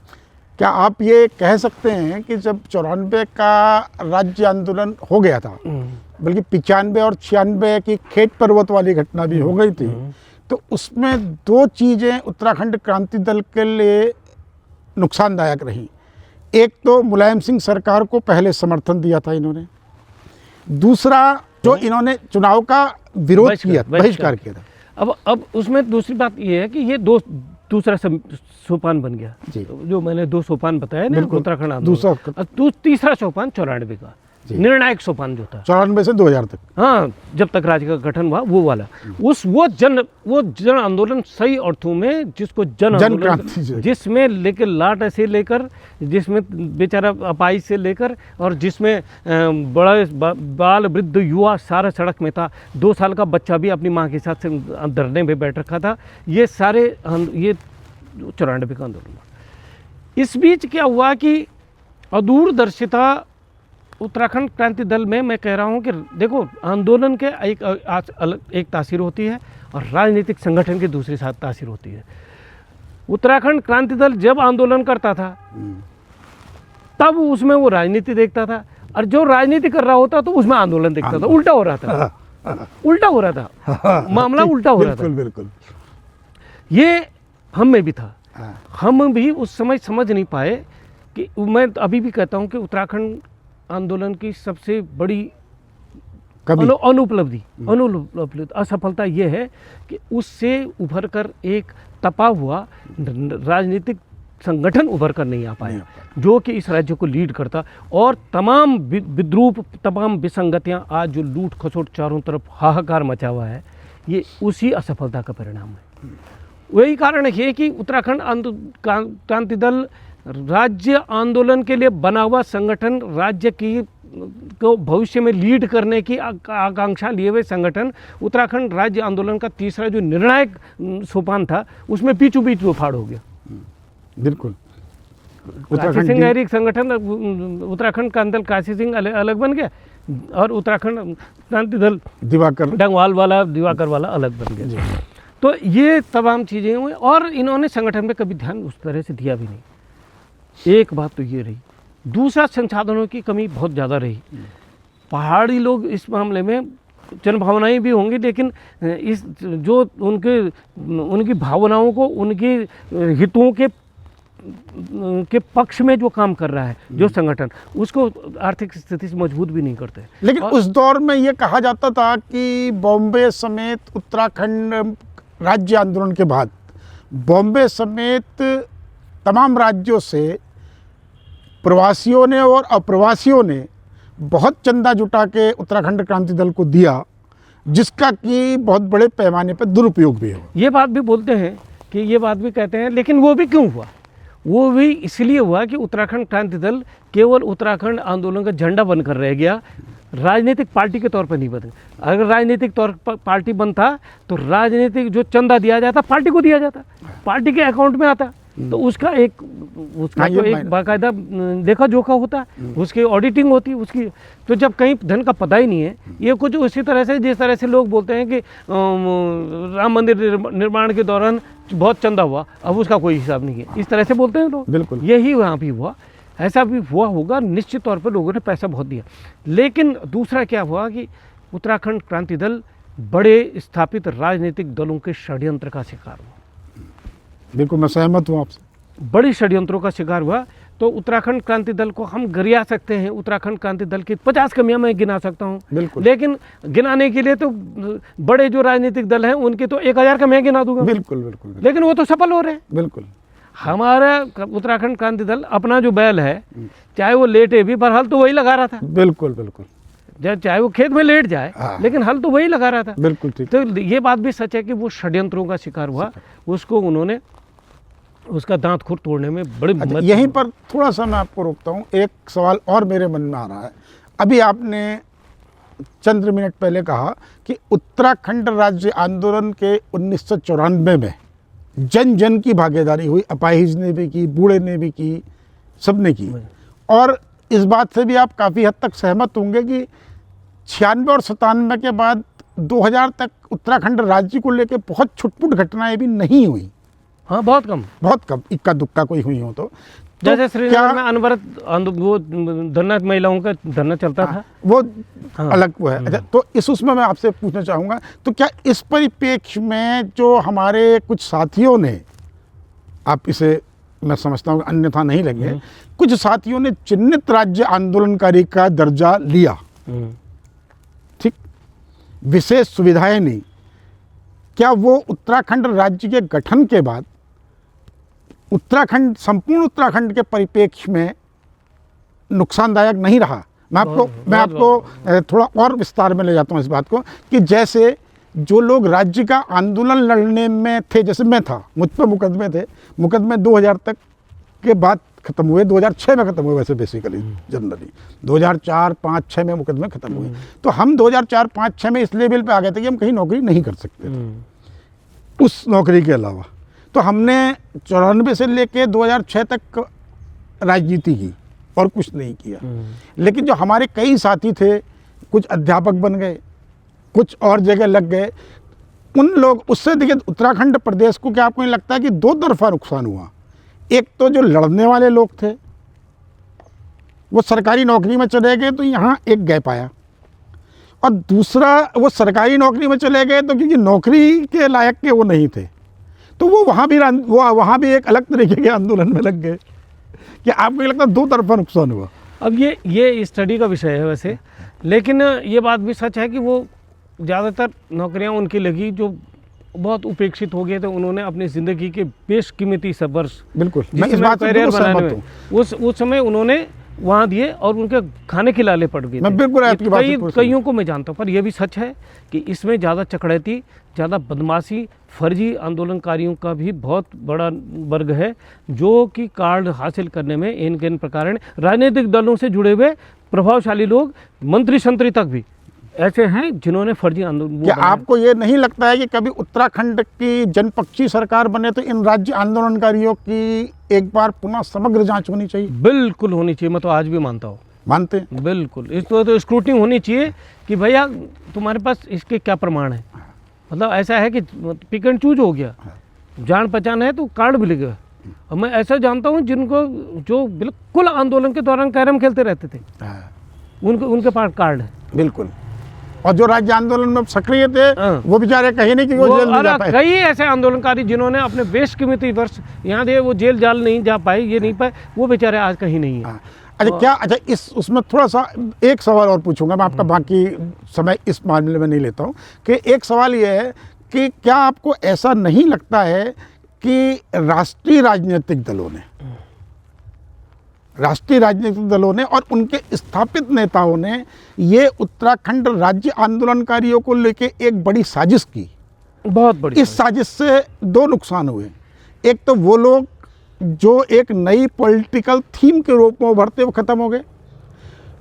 क्या आप ये कह सकते हैं कि जब 94 का राज्य आंदोलन हो गया था, बल्कि 95 और 96 की खेत पर्वत वाली घटना भी हो गई थी, तो उसमें दो चीज़ें उत्तराखंड क्रांति दल के लिए नुकसानदायक रहीं। एक तो मुलायम सिंह सरकार को पहले समर्थन दिया था इन्होंने, दूसरा जो इन्होंने चुनाव का विरोध किया, बहिष्कार किया था। अब उसमें दूसरी बात ये है कि ये दूसरा सोपान बन गया, जो मैंने 2 सोपान बताया ना उत्तराखंड आंदोलन, तीसरा सोपान 94 का निर्णायक सोपान जो था, 94 से 2000 तक, हाँ, जब तक राज्य का गठन हुआ, वो वाला वो जन आंदोलन सही अर्थों में, जिसको जन आंदोलन, जिसमें लेकर लाट से लेकर, जिसमें बेचारा अपाइज से लेकर, और जिसमें बड़ा बाल वृद्ध युवा सारा सड़क में था, 2 साल का बच्चा भी अपनी माँ के साथ से धरने में बैठ रखा था, ये सारे ये 94 का आंदोलन। इस बीच क्या हुआ कि अदूरदर्शिता उत्तराखंड क्रांति दल में, मैं कह रहा हूं कि देखो, आंदोलन के एक तासीर होती है और राजनीतिक संगठन की दूसरी तासीर होती है। उत्तराखंड क्रांति दल जब आंदोलन करता था तब उसमें वो राजनीति देखता था, और जो राजनीति कर रहा होता तो उसमें आंदोलन देखता था। उल्टा हो रहा था, उल्टा हो रहा था, मामला उल्टा हो रहा था। बिल्कुल ये हम में भी था। हम भी उस समय समझ नहीं पाए कि, मैं अभी भी कहता हूं कि उत्तराखंड आंदोलन की सबसे बड़ी अनुपलब्धि असफलता ये है कि उससे उभर कर एक तपा हुआ राजनीतिक संगठन उभर कर नहीं आ पाया, जो कि इस राज्य को लीड करता, और तमाम विद्रूप, तमाम विसंगतियां, आज जो लूट खसोट चारों तरफ हाहाकार मचा हुआ है, ये उसी असफलता का परिणाम है। वही कारण है कि उत्तराखंड क्रांति दल राज्य आंदोलन के लिए बना हुआ संगठन, राज्य की को भविष्य में लीड करने की आकांक्षा लिए हुए संगठन, उत्तराखंड राज्य आंदोलन का तीसरा जो निर्णायक सोपान था, उसमें बीचों बीच वो फाड़ हो गया। बिल्कुल। काशी सिंह एरिक संगठन, उत्तराखंड क्रांति दल काशी सिंह अलग बन गया, और उत्तराखंड क्रांति दल दिवाकर डंगवाल वाला, दिवाकर वाला अलग बन गया। तो ये तमाम चीज़ें हुई, और इन्होंने संगठन में कभी ध्यान उस तरह से दिया भी नहीं। एक बात तो ये रही। दूसरा, संसाधनों की कमी बहुत ज़्यादा रही। पहाड़ी लोग इस मामले में, जनभावनाएं भी होंगी, लेकिन इस जो उनकी भावनाओं को, उनके हितों के पक्ष में जो काम कर रहा है जो संगठन, उसको आर्थिक स्थिति से मजबूत भी नहीं करते। लेकिन उस दौर में ये कहा जाता था कि बॉम्बे समेत उत्तराखंड राज्य आंदोलन के बाद बॉम्बे समेत तमाम राज्यों से प्रवासियों ने और अप्रवासियों ने बहुत चंदा जुटा के उत्तराखंड क्रांति दल को दिया, जिसका कि बहुत बड़े पैमाने पर दुरुपयोग भी हो। ये बात भी बोलते हैं कि, ये बात भी कहते हैं, लेकिन वो भी क्यों हुआ? वो भी इसलिए हुआ कि उत्तराखंड क्रांति दल केवल उत्तराखंड आंदोलन का झंडा बनकर रह गया, राजनीतिक पार्टी के तौर पर नहीं बने। अगर राजनीतिक तौर पर पार्टी बनता तो राजनीतिक जो चंदा दिया जाता पार्टी को दिया जाता, पार्टी के अकाउंट में आता, तो उसका हाँ, तो ये एक बाकायदा देखा जोखा होता है, उसकी ऑडिटिंग होती है उसकी। तो जब कहीं धन का पता ही नहीं है, ये कुछ उसी तरह से जिस तरह से लोग बोलते हैं कि राम मंदिर निर्माण के दौरान बहुत चंदा हुआ, अब उसका कोई हिसाब नहीं है, इस तरह से बोलते हैं लोग। बिल्कुल। यही वहाँ भी हुआ, ऐसा भी हुआ होगा, निश्चित तौर पर लोगों ने पैसा बहुत दिया। लेकिन दूसरा क्या हुआ कि उत्तराखंड क्रांति दल बड़े स्थापित राजनीतिक दलों के षड्यंत्र का शिकार हुआ, बिल्कुल मैं सहमत हूँ आपसे। बड़े षड्यंत्रों का शिकार हुआ। तो उत्तराखंड क्रांति दल को हम गरिया सकते हैं, उत्तराखंड क्रांति दल की 50 कमियां मैं गिना सकता हूँ, बिल्कुल। लेकिन गिनाने के लिए तो बड़े जो राजनीतिक दल हैं उनकी तो 1000 कमियां गिना दूंगा, बिल्कुल बिल्कुल लेकिन वो तो सफल हो रहे हैं। बिल्कुल। हमारा उत्तराखंड क्रांति दल अपना जो बैल है, चाहे वो लेटे भी, पर हल तो वही लगा रहा था। बिल्कुल बिल्कुल। चाहे वो खेत में लेट जाए, लेकिन हल तो वही लगा रहा था। बिल्कुल ठीक। तो ये बात भी सच है कि वो षड्यंत्रों का शिकार हुआ, उसको उन्होंने उसका दांत खुर तोड़ने में बड़ी अच्छा, मदद। यहीं पर थोड़ा सा मैं आपको रोकता हूँ, एक सवाल और मेरे मन में आ रहा है। अभी आपने चंद मिनट पहले कहा कि उत्तराखंड राज्य आंदोलन के 1994 में जन जन की भागीदारी हुई, अपाहिज ने भी की, बूढ़े ने भी की, सबने की। और इस बात से भी आप काफ़ी हद तक सहमत होंगे कि 96 और 97 के बाद 2000 तक उत्तराखंड राज्य को लेकर बहुत छुटपुट घटनाएं भी नहीं हुई। हाँ, बहुत कम, इक्का दुक्का कोई हुई हो तो जैसे श्रीनगर में अनवरत वो धरना, महिलाओं का धरना चलता था, वो अलग वो है। अच्छा, तो इस उसमें मैं आपसे पूछना चाहूँगा, तो क्या इस परिप्रेक्ष्य में जो हमारे कुछ साथियों ने, आप इसे मैं समझता हूँ अन्यथा नहीं लगे, कुछ साथियों ने चिन्हित राज्य आंदोलनकारी का दर्जा लिया, ठीक, विशेष सुविधाएं नहीं, क्या वो उत्तराखंड राज्य के गठन के बाद उत्तराखंड, संपूर्ण उत्तराखंड के परिप्रेक्ष्य में नुकसानदायक नहीं रहा? मैं आपको थोड़ा और विस्तार में ले जाता हूँ इस बात को, कि जैसे जो लोग राज्य का आंदोलन लड़ने में थे, जैसे मैं था, मुझ पर मुकदमे थे, मुकदमे 2000 तक के बाद ख़त्म हुए, 2006 में ख़त्म हुए वैसे बेसिकली, जनरली 2004, 5, 6 में मुकदमे ख़त्म हुए। तो हम 2004, 5, 6 में इस लेवल पे आ गए थे कि हम कहीं नौकरी नहीं कर सकते थे उस नौकरी के अलावा। तो हमने 94 से लेके 2006 तक राजनीति की और कुछ नहीं किया। लेकिन जो हमारे कई साथी थे, कुछ अध्यापक बन गए, कुछ और जगह लग गए, उन लोग उससे देखिए उत्तराखंड प्रदेश को, क्या आपको नहीं लगता है कि दो तरफा नुकसान हुआ? एक तो जो लड़ने वाले लोग थे वो सरकारी नौकरी में चले गए, तो यहाँ एक गैप आया, और दूसरा वो सरकारी नौकरी में चले गए तो क्योंकि नौकरी के लायक के वो नहीं थे, तो वो वहाँ भी एक अलग तरीके के आंदोलन में लग गए। क्या आपको लगता है दो तरफा नुकसान हुआ? अब ये स्टडी का विषय है वैसे, लेकिन ये बात भी सच है कि वो ज़्यादातर नौकरियां उनकी लगी जो बहुत उपेक्षित हो गए थे, उन्होंने अपनी ज़िंदगी के बेशकीमती वर्ष, बिल्कुल मैं इस बात से बिल्कुल सहमत हूं, उस समय उन्होंने वहाँ दिए और उनके खाने खिलाने पड़ गए। मैं बिल्कुल आपकी बात से कईयों को मैं जानता हूँ, पर यह भी सच है कि इसमें ज़्यादा चकड़ैती, ज़्यादा बदमाशी, फर्जी आंदोलनकारियों का भी बहुत बड़ा वर्ग है, जो कि कार्ड हासिल करने में इन प्रकार राजनीतिक दलों से जुड़े हुए प्रभावशाली लोग, मंत्री संतरी तक भी ऐसे हैं जिन्होंने फर्जी आंदोलन। क्या आपको ये नहीं लगता है कि कभी उत्तराखंड की जनपक्षी सरकार बने तो इन राज्य आंदोलनकारियों की एक बार पुनः समग्र जांच होनी चाहिए? बिल्कुल होनी चाहिए, मैं तो आज भी मानता हूँ। मानते हैं? बिल्कुल, इस तो स्क्रूटनी होनी चाहिए कि भैया तुम्हारे पास इसके क्या प्रमाण है। मतलब ऐसा है कि पिक एंड चूज हो गया, जान पहचान है तो कार्ड मिल गया। और मैं ऐसा जानता हूँ जिनको, जो बिल्कुल आंदोलन के दौरान कैरम खेलते रहते थे, उनके पास कार्ड है। बिल्कुल, और जो राज्य आंदोलन में सक्रिय थे वो बेचारे कहीं नहीं कि वो जेल नहीं जा पाए। कई ऐसे आंदोलनकारी जिन्होंने अपने बेशकीमती वर्ष यहाँ दे, वो जेल जाल नहीं जा पाए, ये नहीं पाए, वो बेचारे आज कहीं नहीं है। अच्छा, इस उसमें थोड़ा सा एक सवाल और पूछूंगा मैं, आपका बाकी समय इस मामले में नहीं लेता हूँ, कि एक सवाल ये है कि क्या आपको ऐसा नहीं लगता है कि राष्ट्रीय राजनीतिक दलों ने और उनके स्थापित नेताओं ने ये उत्तराखंड राज्य आंदोलनकारियों को लेके एक बड़ी साजिश की? बहुत बड़ी। इस साजिश से दो नुकसान हुए। एक तो वो लोग जो एक नई पॉलिटिकल थीम के रूप में उभरते वो ख़त्म हो गए।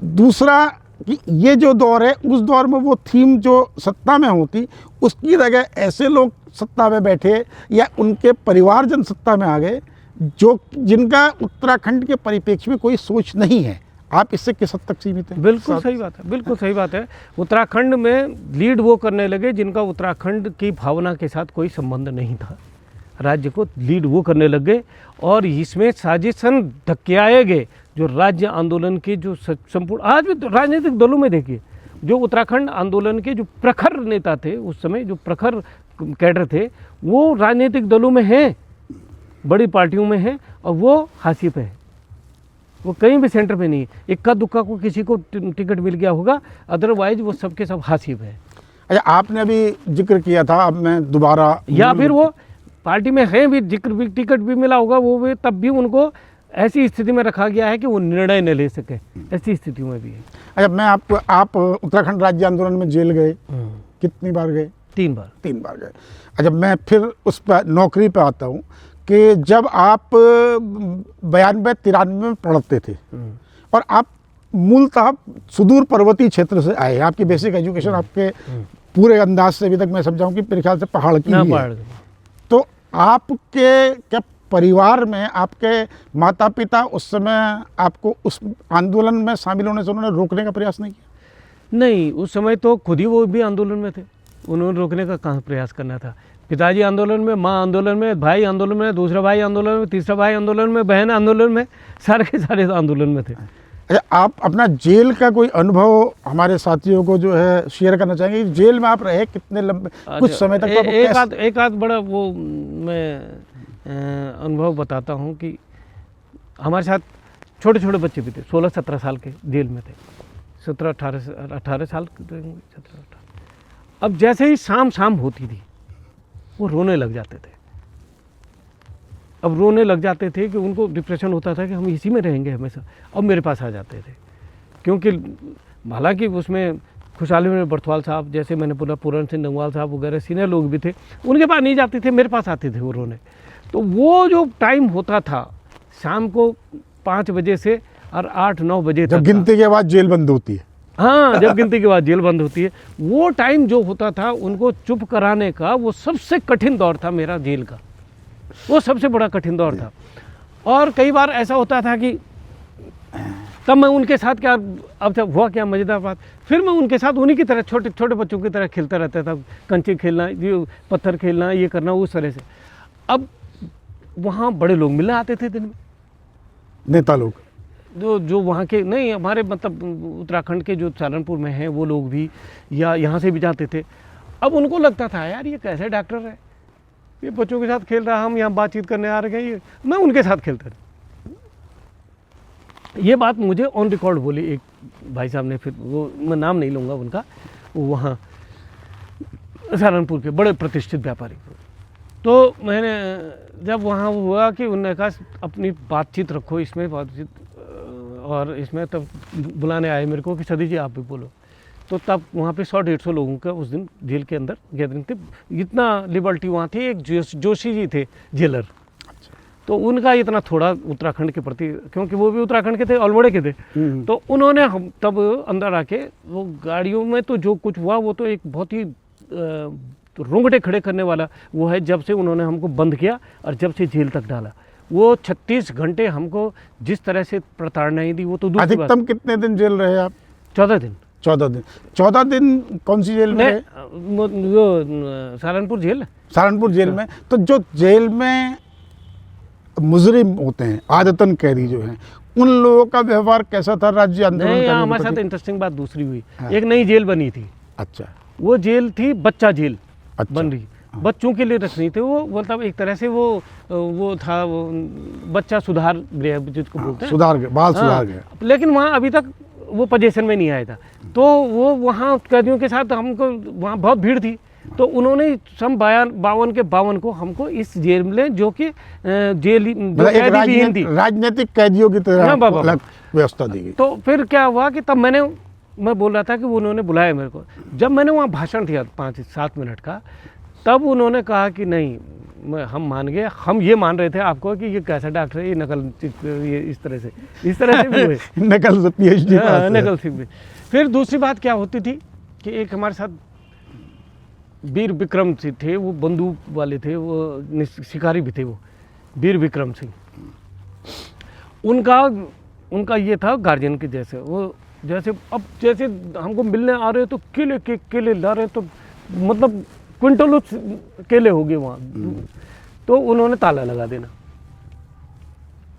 दूसरा कि ये जो दौर है, उस दौर में वो थीम जो सत्ता में होती, उसकी जगह ऐसे लोग सत्ता में बैठे या उनके परिवारजन सत्ता में आ गए जो जिनका उत्तराखंड के परिप्रेक्ष्य में कोई सोच नहीं है, आप इससे किस हद तक सीमित हैं? बिल्कुल सही बात है, बिल्कुल सही बात है। उत्तराखंड में लीड वो करने लगे जिनका उत्तराखंड की भावना के साथ कोई संबंध नहीं था। राज्य को लीड वो करने लग गए और इसमें साजिशन धक्याए गए। जो राज्य आंदोलन के जो संपूर्ण, आज भी तो राजनीतिक दलों में देखिए, जो उत्तराखंड आंदोलन के जो प्रखर नेता थे उस समय, जो प्रखर कैडर थे, वो राजनीतिक दलों में हैं, बड़ी पार्टियों में हैं और वो हाशिए पे है, वो कहीं भी सेंटर पे नहीं है। इक्का दुक्का को किसी को टिकट मिल गया होगा, अदरवाइज वो सबके सब हाशिए पे है। अच्छा, आपने अभी जिक्र किया था, अब मैं दोबारा, या फिर वो पार्टी में हैं भी, जिक्र भी, टिकट भी मिला होगा, वो भी तब भी उनको ऐसी स्थिति में रखा गया है कि वो निर्णय न ले सके, ऐसी स्थितियों में भी है। अच्छा, मैं आप उत्तराखंड राज्य आंदोलन में जेल गए, कितनी बार गए? 3 बार। 3 बार गए। अच्छा, मैं फिर उस पर नौकरी पे आता हूँ कि जब आप 92-93 में पढ़ते थे और आप मूलतः सुदूर पर्वतीय क्षेत्र से आए, आपकी बेसिक एजुकेशन आपके पूरे अंदाज से अभी तक मैं समझाऊँ कि मेरे ख्याल से पहाड़ की ही है। तो आपके क्या परिवार में आपके माता पिता उस समय आपको उस आंदोलन में शामिल होने से उन्होंने रोकने का प्रयास नहीं किया? नहीं, उस समय तो खुद ही वो भी आंदोलन में थे, उन्होंने रोकने का कहाँ प्रयास करना था। पिताजी आंदोलन में, माँ आंदोलन में, भाई आंदोलन में, दूसरा भाई आंदोलन में, तीसरा भाई आंदोलन में, बहन आंदोलन में, सारे के सारे आंदोलन में थे। अच्छा, आप अपना जेल का कोई अनुभव हमारे साथियों को जो है शेयर करना चाहेंगे? जेल में आप रहे कितने लंबे कुछ समय तक? एक आध बड़ा वो मैं अनुभव बताता हूँ कि हमारे साथ छोटे छोटे बच्चे भी थे, 16-17 साल के जेल में थे, 17-18 साल के, 17-18। अब जैसे ही शाम होती थी वो रोने लग जाते थे। अब रोने लग जाते थे कि उनको डिप्रेशन होता था कि हम इसी में रहेंगे हमेशा। अब मेरे पास आ जाते थे, क्योंकि हालांकि उसमें खुशहाली बर्थवाल साहब, जैसे मैंने बोला, पूरन सिंह नंगवाल साहब वगैरह सीनियर लोग भी थे, उनके पास नहीं जाते थे, मेरे पास आते थे वो रोने। तो वो जो टाइम होता था शाम को 5 बजे से और 8-9 बजे जब गिनती के बाद जेल बंद होती है। हाँ, जब गिनती के बाद जेल बंद होती है, वो टाइम जो होता था उनको चुप कराने का, वो सबसे कठिन दौर था मेरा जेल का, वो सबसे बड़ा कठिन दौर था। और कई बार ऐसा होता था कि तब मैं उनके साथ क्या, अब जब हुआ क्या मज़ेदार बात, फिर मैं उनके साथ उन्हीं की तरह छोटे छोटे बच्चों की तरह खेलता रहता था, कंचे खेलना, ये पत्थर खेलना, ये करना, उस तरह से। अब वहाँ बड़े लोग मिलने आते थे दिन में, नेता लोग जो वहाँ के नहीं, हमारे मतलब उत्तराखंड के जो सहारनपुर में हैं वो लोग भी, या यहाँ से भी जाते थे। अब उनको लगता था यार ये कैसे डॉक्टर है, ये बच्चों के साथ खेल रहा, हम यहाँ बातचीत करने आ रहे हैं, ये मैं उनके साथ खेलता था। ये बात मुझे ऑन रिकॉर्ड बोली एक भाई साहब ने, फिर वो मैं नाम नहीं लूँगा उनका, वो वहाँ सहारनपुर के बड़े प्रतिष्ठित व्यापारी। तो मैंने जब वहाँ हुआ कि उन्होंने कहा अपनी बातचीत रखो इसमें, बातचीत, और इसमें तब बुलाने आए मेरे को कि सदी जी आप भी बोलो। तो तब वहाँ पे 100-150 लोगों का उस दिन जेल के अंदर गैदरिंग थी, इतना लिबर्टी वहाँ थी। एक जोशी जी थे जेलर, तो उनका इतना थोड़ा उत्तराखंड के प्रति, क्योंकि वो भी उत्तराखंड के थे, अल्मोड़े के थे, तो उन्होंने हम तब अंदर आके वो गाड़ियों में तो जो कुछ हुआ वो तो एक बहुत ही रोंगटे खड़े करने वाला वो है। जब से उन्होंने हमको बंद किया और जब से जेल तक डाला, वो 36 घंटे हमको जिस तरह से प्रताड़नाएं दी, वो तो दूसरी बात। अधिकतम कितने दिन जेल रहे आप? 14 दिन। 14 दिन कौन सी जेल में रहे? वो सहारनपुर जेल। सहारनपुर जेल में। तो जो जेल में मुजरिम होते हैं, आदतन कैदी जो हैं, उन लोगों का व्यवहार कैसा था राज्य आंदोलन करने? हमारे साथ इंटरेस्टिंग बात दूसरी हुई। एक नई जेल बनी थी। अच्छा। वो जेल थी बच्चा जेल। अच्छा। बन रही, बच्चों के लिए रखनी थी वो, मतलब एक तरह से वो था, वो बच्चा सुधार गृह जिसको बोलते हैं, सुधार गृह, बाल सुधार गृह। लेकिन वहाँ अभी तक वो पोजीशन में नहीं आया था। तो वो वहाँ कैदियों के साथ हमको, वहाँ बहुत भीड़ थी, तो उन्होंने सन 52 के 52 को हमको इस जेल में, जो कि जेल राजनीतिक कैदियों की तरह व्यवस्था दी गई। तो फिर क्या हुआ कि तब मैं बोल रहा था कि वो उन्होंने बुलाया मेरे को, जब मैंने वहाँ भाषण दिया 5-7 मिनट का, तब उन्होंने कहा कि नहीं, हम मान गए, हम ये मान रहे थे आपको कि ये कैसा डॉक्टर है, ये नकल, ये इस तरह से भी हुए नकल से PhD पास है। नकल से भी। फिर दूसरी बात क्या होती थी कि एक हमारे साथ वीर विक्रम सिंह थे, वो बंदूक वाले थे, वो शिकारी भी थे, वो वीर विक्रम सिंह। उनका ये था गार्जियन के जैसे, वो जैसे अब जैसे हमको मिलने आ रहे तो केले ला रहे, तो मतलब क्विंटलों केले हो गए वहाँ। तो उन्होंने ताला लगा देना।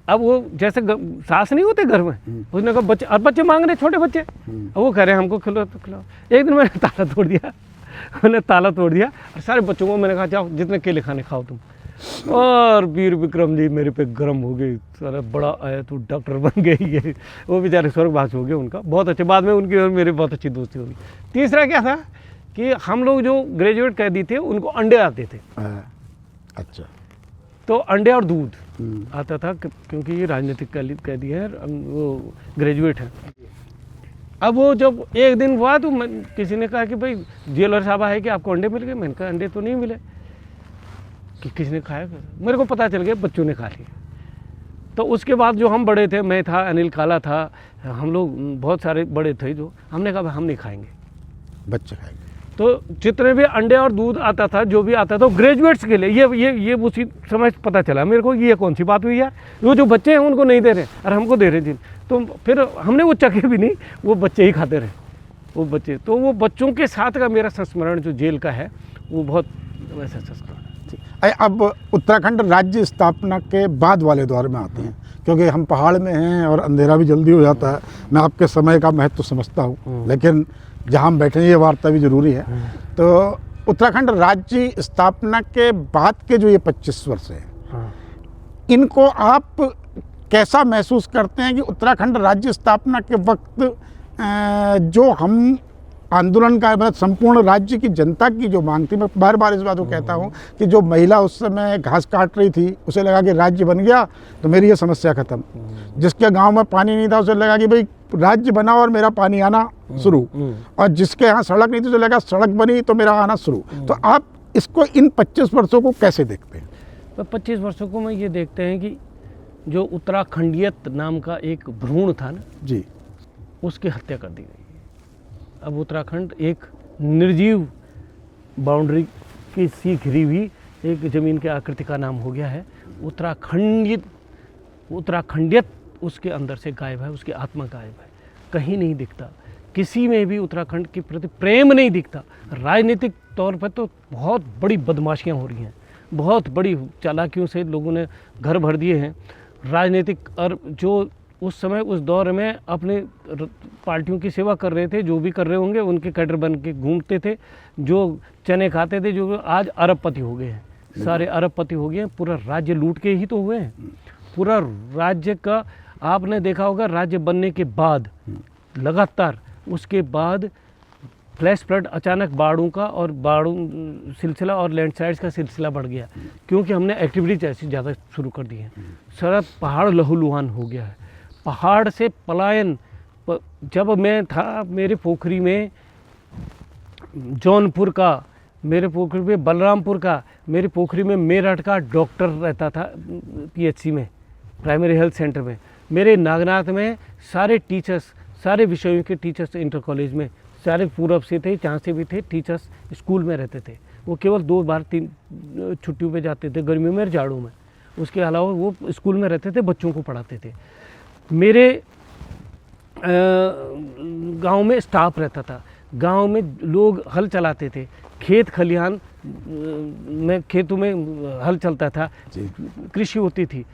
अब वो जैसे सास नहीं होते घर में, उसने कहा बच्चे, और बच्चे मांग रहे, छोटे बच्चे, अब वो कह रहे हैं हमको खिलाओ तो खिलाओ। एक दिन मैंने ताला तोड़ दिया, मैंने ताला तोड़ दिया और सारे बच्चों को मैंने कहा जाओ जितने केले खाने खाओ तुम। और वीर विक्रम जी मेरे पे गर्म हो गई, सारा बड़ा आया तो डॉक्टर बन गई ये, वो बेचारे स्वर्गवास हो गए, उनका बहुत अच्छे, बाद में उनकी और मेरी बहुत अच्छी दोस्ती होगी। तीसरा क्या था कि हम लोग जो ग्रेजुएट कैदी थे उनको अंडे आते थे। अच्छा। तो अंडे और दूध आता था, क्योंकि ये राजनीतिक कैदी है, वो ग्रेजुएट है। अब वो जब एक दिन हुआ तो किसी ने कहा कि भाई जेलर साहब है कि आपको अंडे मिल गए। मैंने कहा अंडे तो नहीं मिले। कि किसने खाया? मेरे को पता चल गया बच्चों ने खा लिया। तो उसके बाद जो हम बड़े थे, मैं था, अनिल काला था, हम लोग बहुत सारे बड़े थे, जो हमने कहा हम नहीं खाएंगे, बच्चे खाएंगे। तो जितने भी अंडे और दूध आता था, जो भी आता था, ग्रेजुएट्स के लिए। ये उसी समय पता चला मेरे को, ये कौन सी बात हुई यार, वो जो बच्चे हैं उनको नहीं दे रहे और हमको दे रहे थे। तो फिर हमने वो चखे भी नहीं, वो बच्चे ही खाते रहे, वो बच्चे। तो वो बच्चों के साथ का मेरा संस्मरण जो जेल का है, वो बहुत वैसा संस्मरण है। अब उत्तराखंड राज्य स्थापना के बाद वाले दौर में आते हैं, क्योंकि हम पहाड़ में हैं और अंधेरा भी जल्दी हो जाता है। मैं आपके समय का महत्व तो समझता हूँ, लेकिन जहाँ हम बैठे हैं ये वार्ता भी ज़रूरी है। तो उत्तराखंड राज्य स्थापना के बाद के जो ये 25 वर्ष हैं, इनको आप कैसा महसूस करते हैं कि उत्तराखंड राज्य स्थापना के वक्त जो हम आंदोलन का, मतलब संपूर्ण राज्य की जनता की जो मांग थी, मैं बार बार इस बात को कहता हूँ कि जो महिला उस समय घास काट रही थी, उसे लगा कि राज्य बन गया तो मेरी ये समस्या खत्म। जिसके गांव में पानी नहीं था उसे लगा कि भाई राज्य बना और मेरा पानी आना शुरू, और जिसके यहाँ सड़क नहीं थी उसे लगा सड़क बनी तो मेरा आना शुरू। तो आप इसको, इन 25 वर्षों को कैसे देखते हैं? तो 25 वर्षों को मैं ये देखते हैं कि जो उत्तराखंडियत नाम का एक भ्रूण था ना जी, उसकी हत्या कर दी गई। अब उत्तराखंड एक निर्जीव बाउंड्री की सी घिरी हुई एक ज़मीन के आकृति का नाम हो गया है। उत्तराखंडियत उसके अंदर से गायब है, उसकी आत्मा गायब है, कहीं नहीं दिखता। किसी में भी उत्तराखंड के प्रति प्रेम नहीं दिखता। राजनीतिक तौर पर तो बहुत बड़ी बदमाशियां हो रही हैं, बहुत बड़ी चालाकियों से लोगों ने घर भर दिए हैं राजनीतिक। और जो उस समय उस दौर में अपने पार्टियों की सेवा कर रहे थे, जो भी कर रहे होंगे, उनके कैडर बन के घूमते थे, जो चने खाते थे, जो आज अरबपति हो गए हैं, सारे अरबपति हो गए हैं। पूरा राज्य लूट के ही तो हुए हैं। पूरा राज्य का आपने देखा होगा, राज्य बनने के बाद लगातार उसके बाद फ्लैश फ्लड, अचानक बाढ़ों का और बाढ़ों सिलसिला और लैंडस्लाइड्स का सिलसिला बढ़ गया, क्योंकि हमने एक्टिविटीज ऐसी ज़्यादा शुरू कर दी हैं। सारा पहाड़ लहूलुहान हो गया है। पहाड़ से पलायन, जब मैं था मेरे पोखरी में जौनपुर का, मेरे पोखरी में बलरामपुर का, मेरे पोखरी में मेरठ का डॉक्टर रहता था PHC में, प्राइमरी हेल्थ सेंटर में। मेरे नागनाथ में सारे टीचर्स, सारे विषयों के टीचर्स इंटर कॉलेज में सारे पूरब से थे, जहाँ से भी थे टीचर्स स्कूल में रहते थे। वो केवल 2 बार 3 छुट्टियों पे जाते थे, गर्मियों में, जाड़ों में। उसके अलावा वो स्कूल में रहते थे, बच्चों को पढ़ाते थे। मेरे गांव में स्टाफ रहता था, गांव में लोग हल चलाते थे, खेत खलिहान में, खेतों में हल चलता था, कृषि होती थी।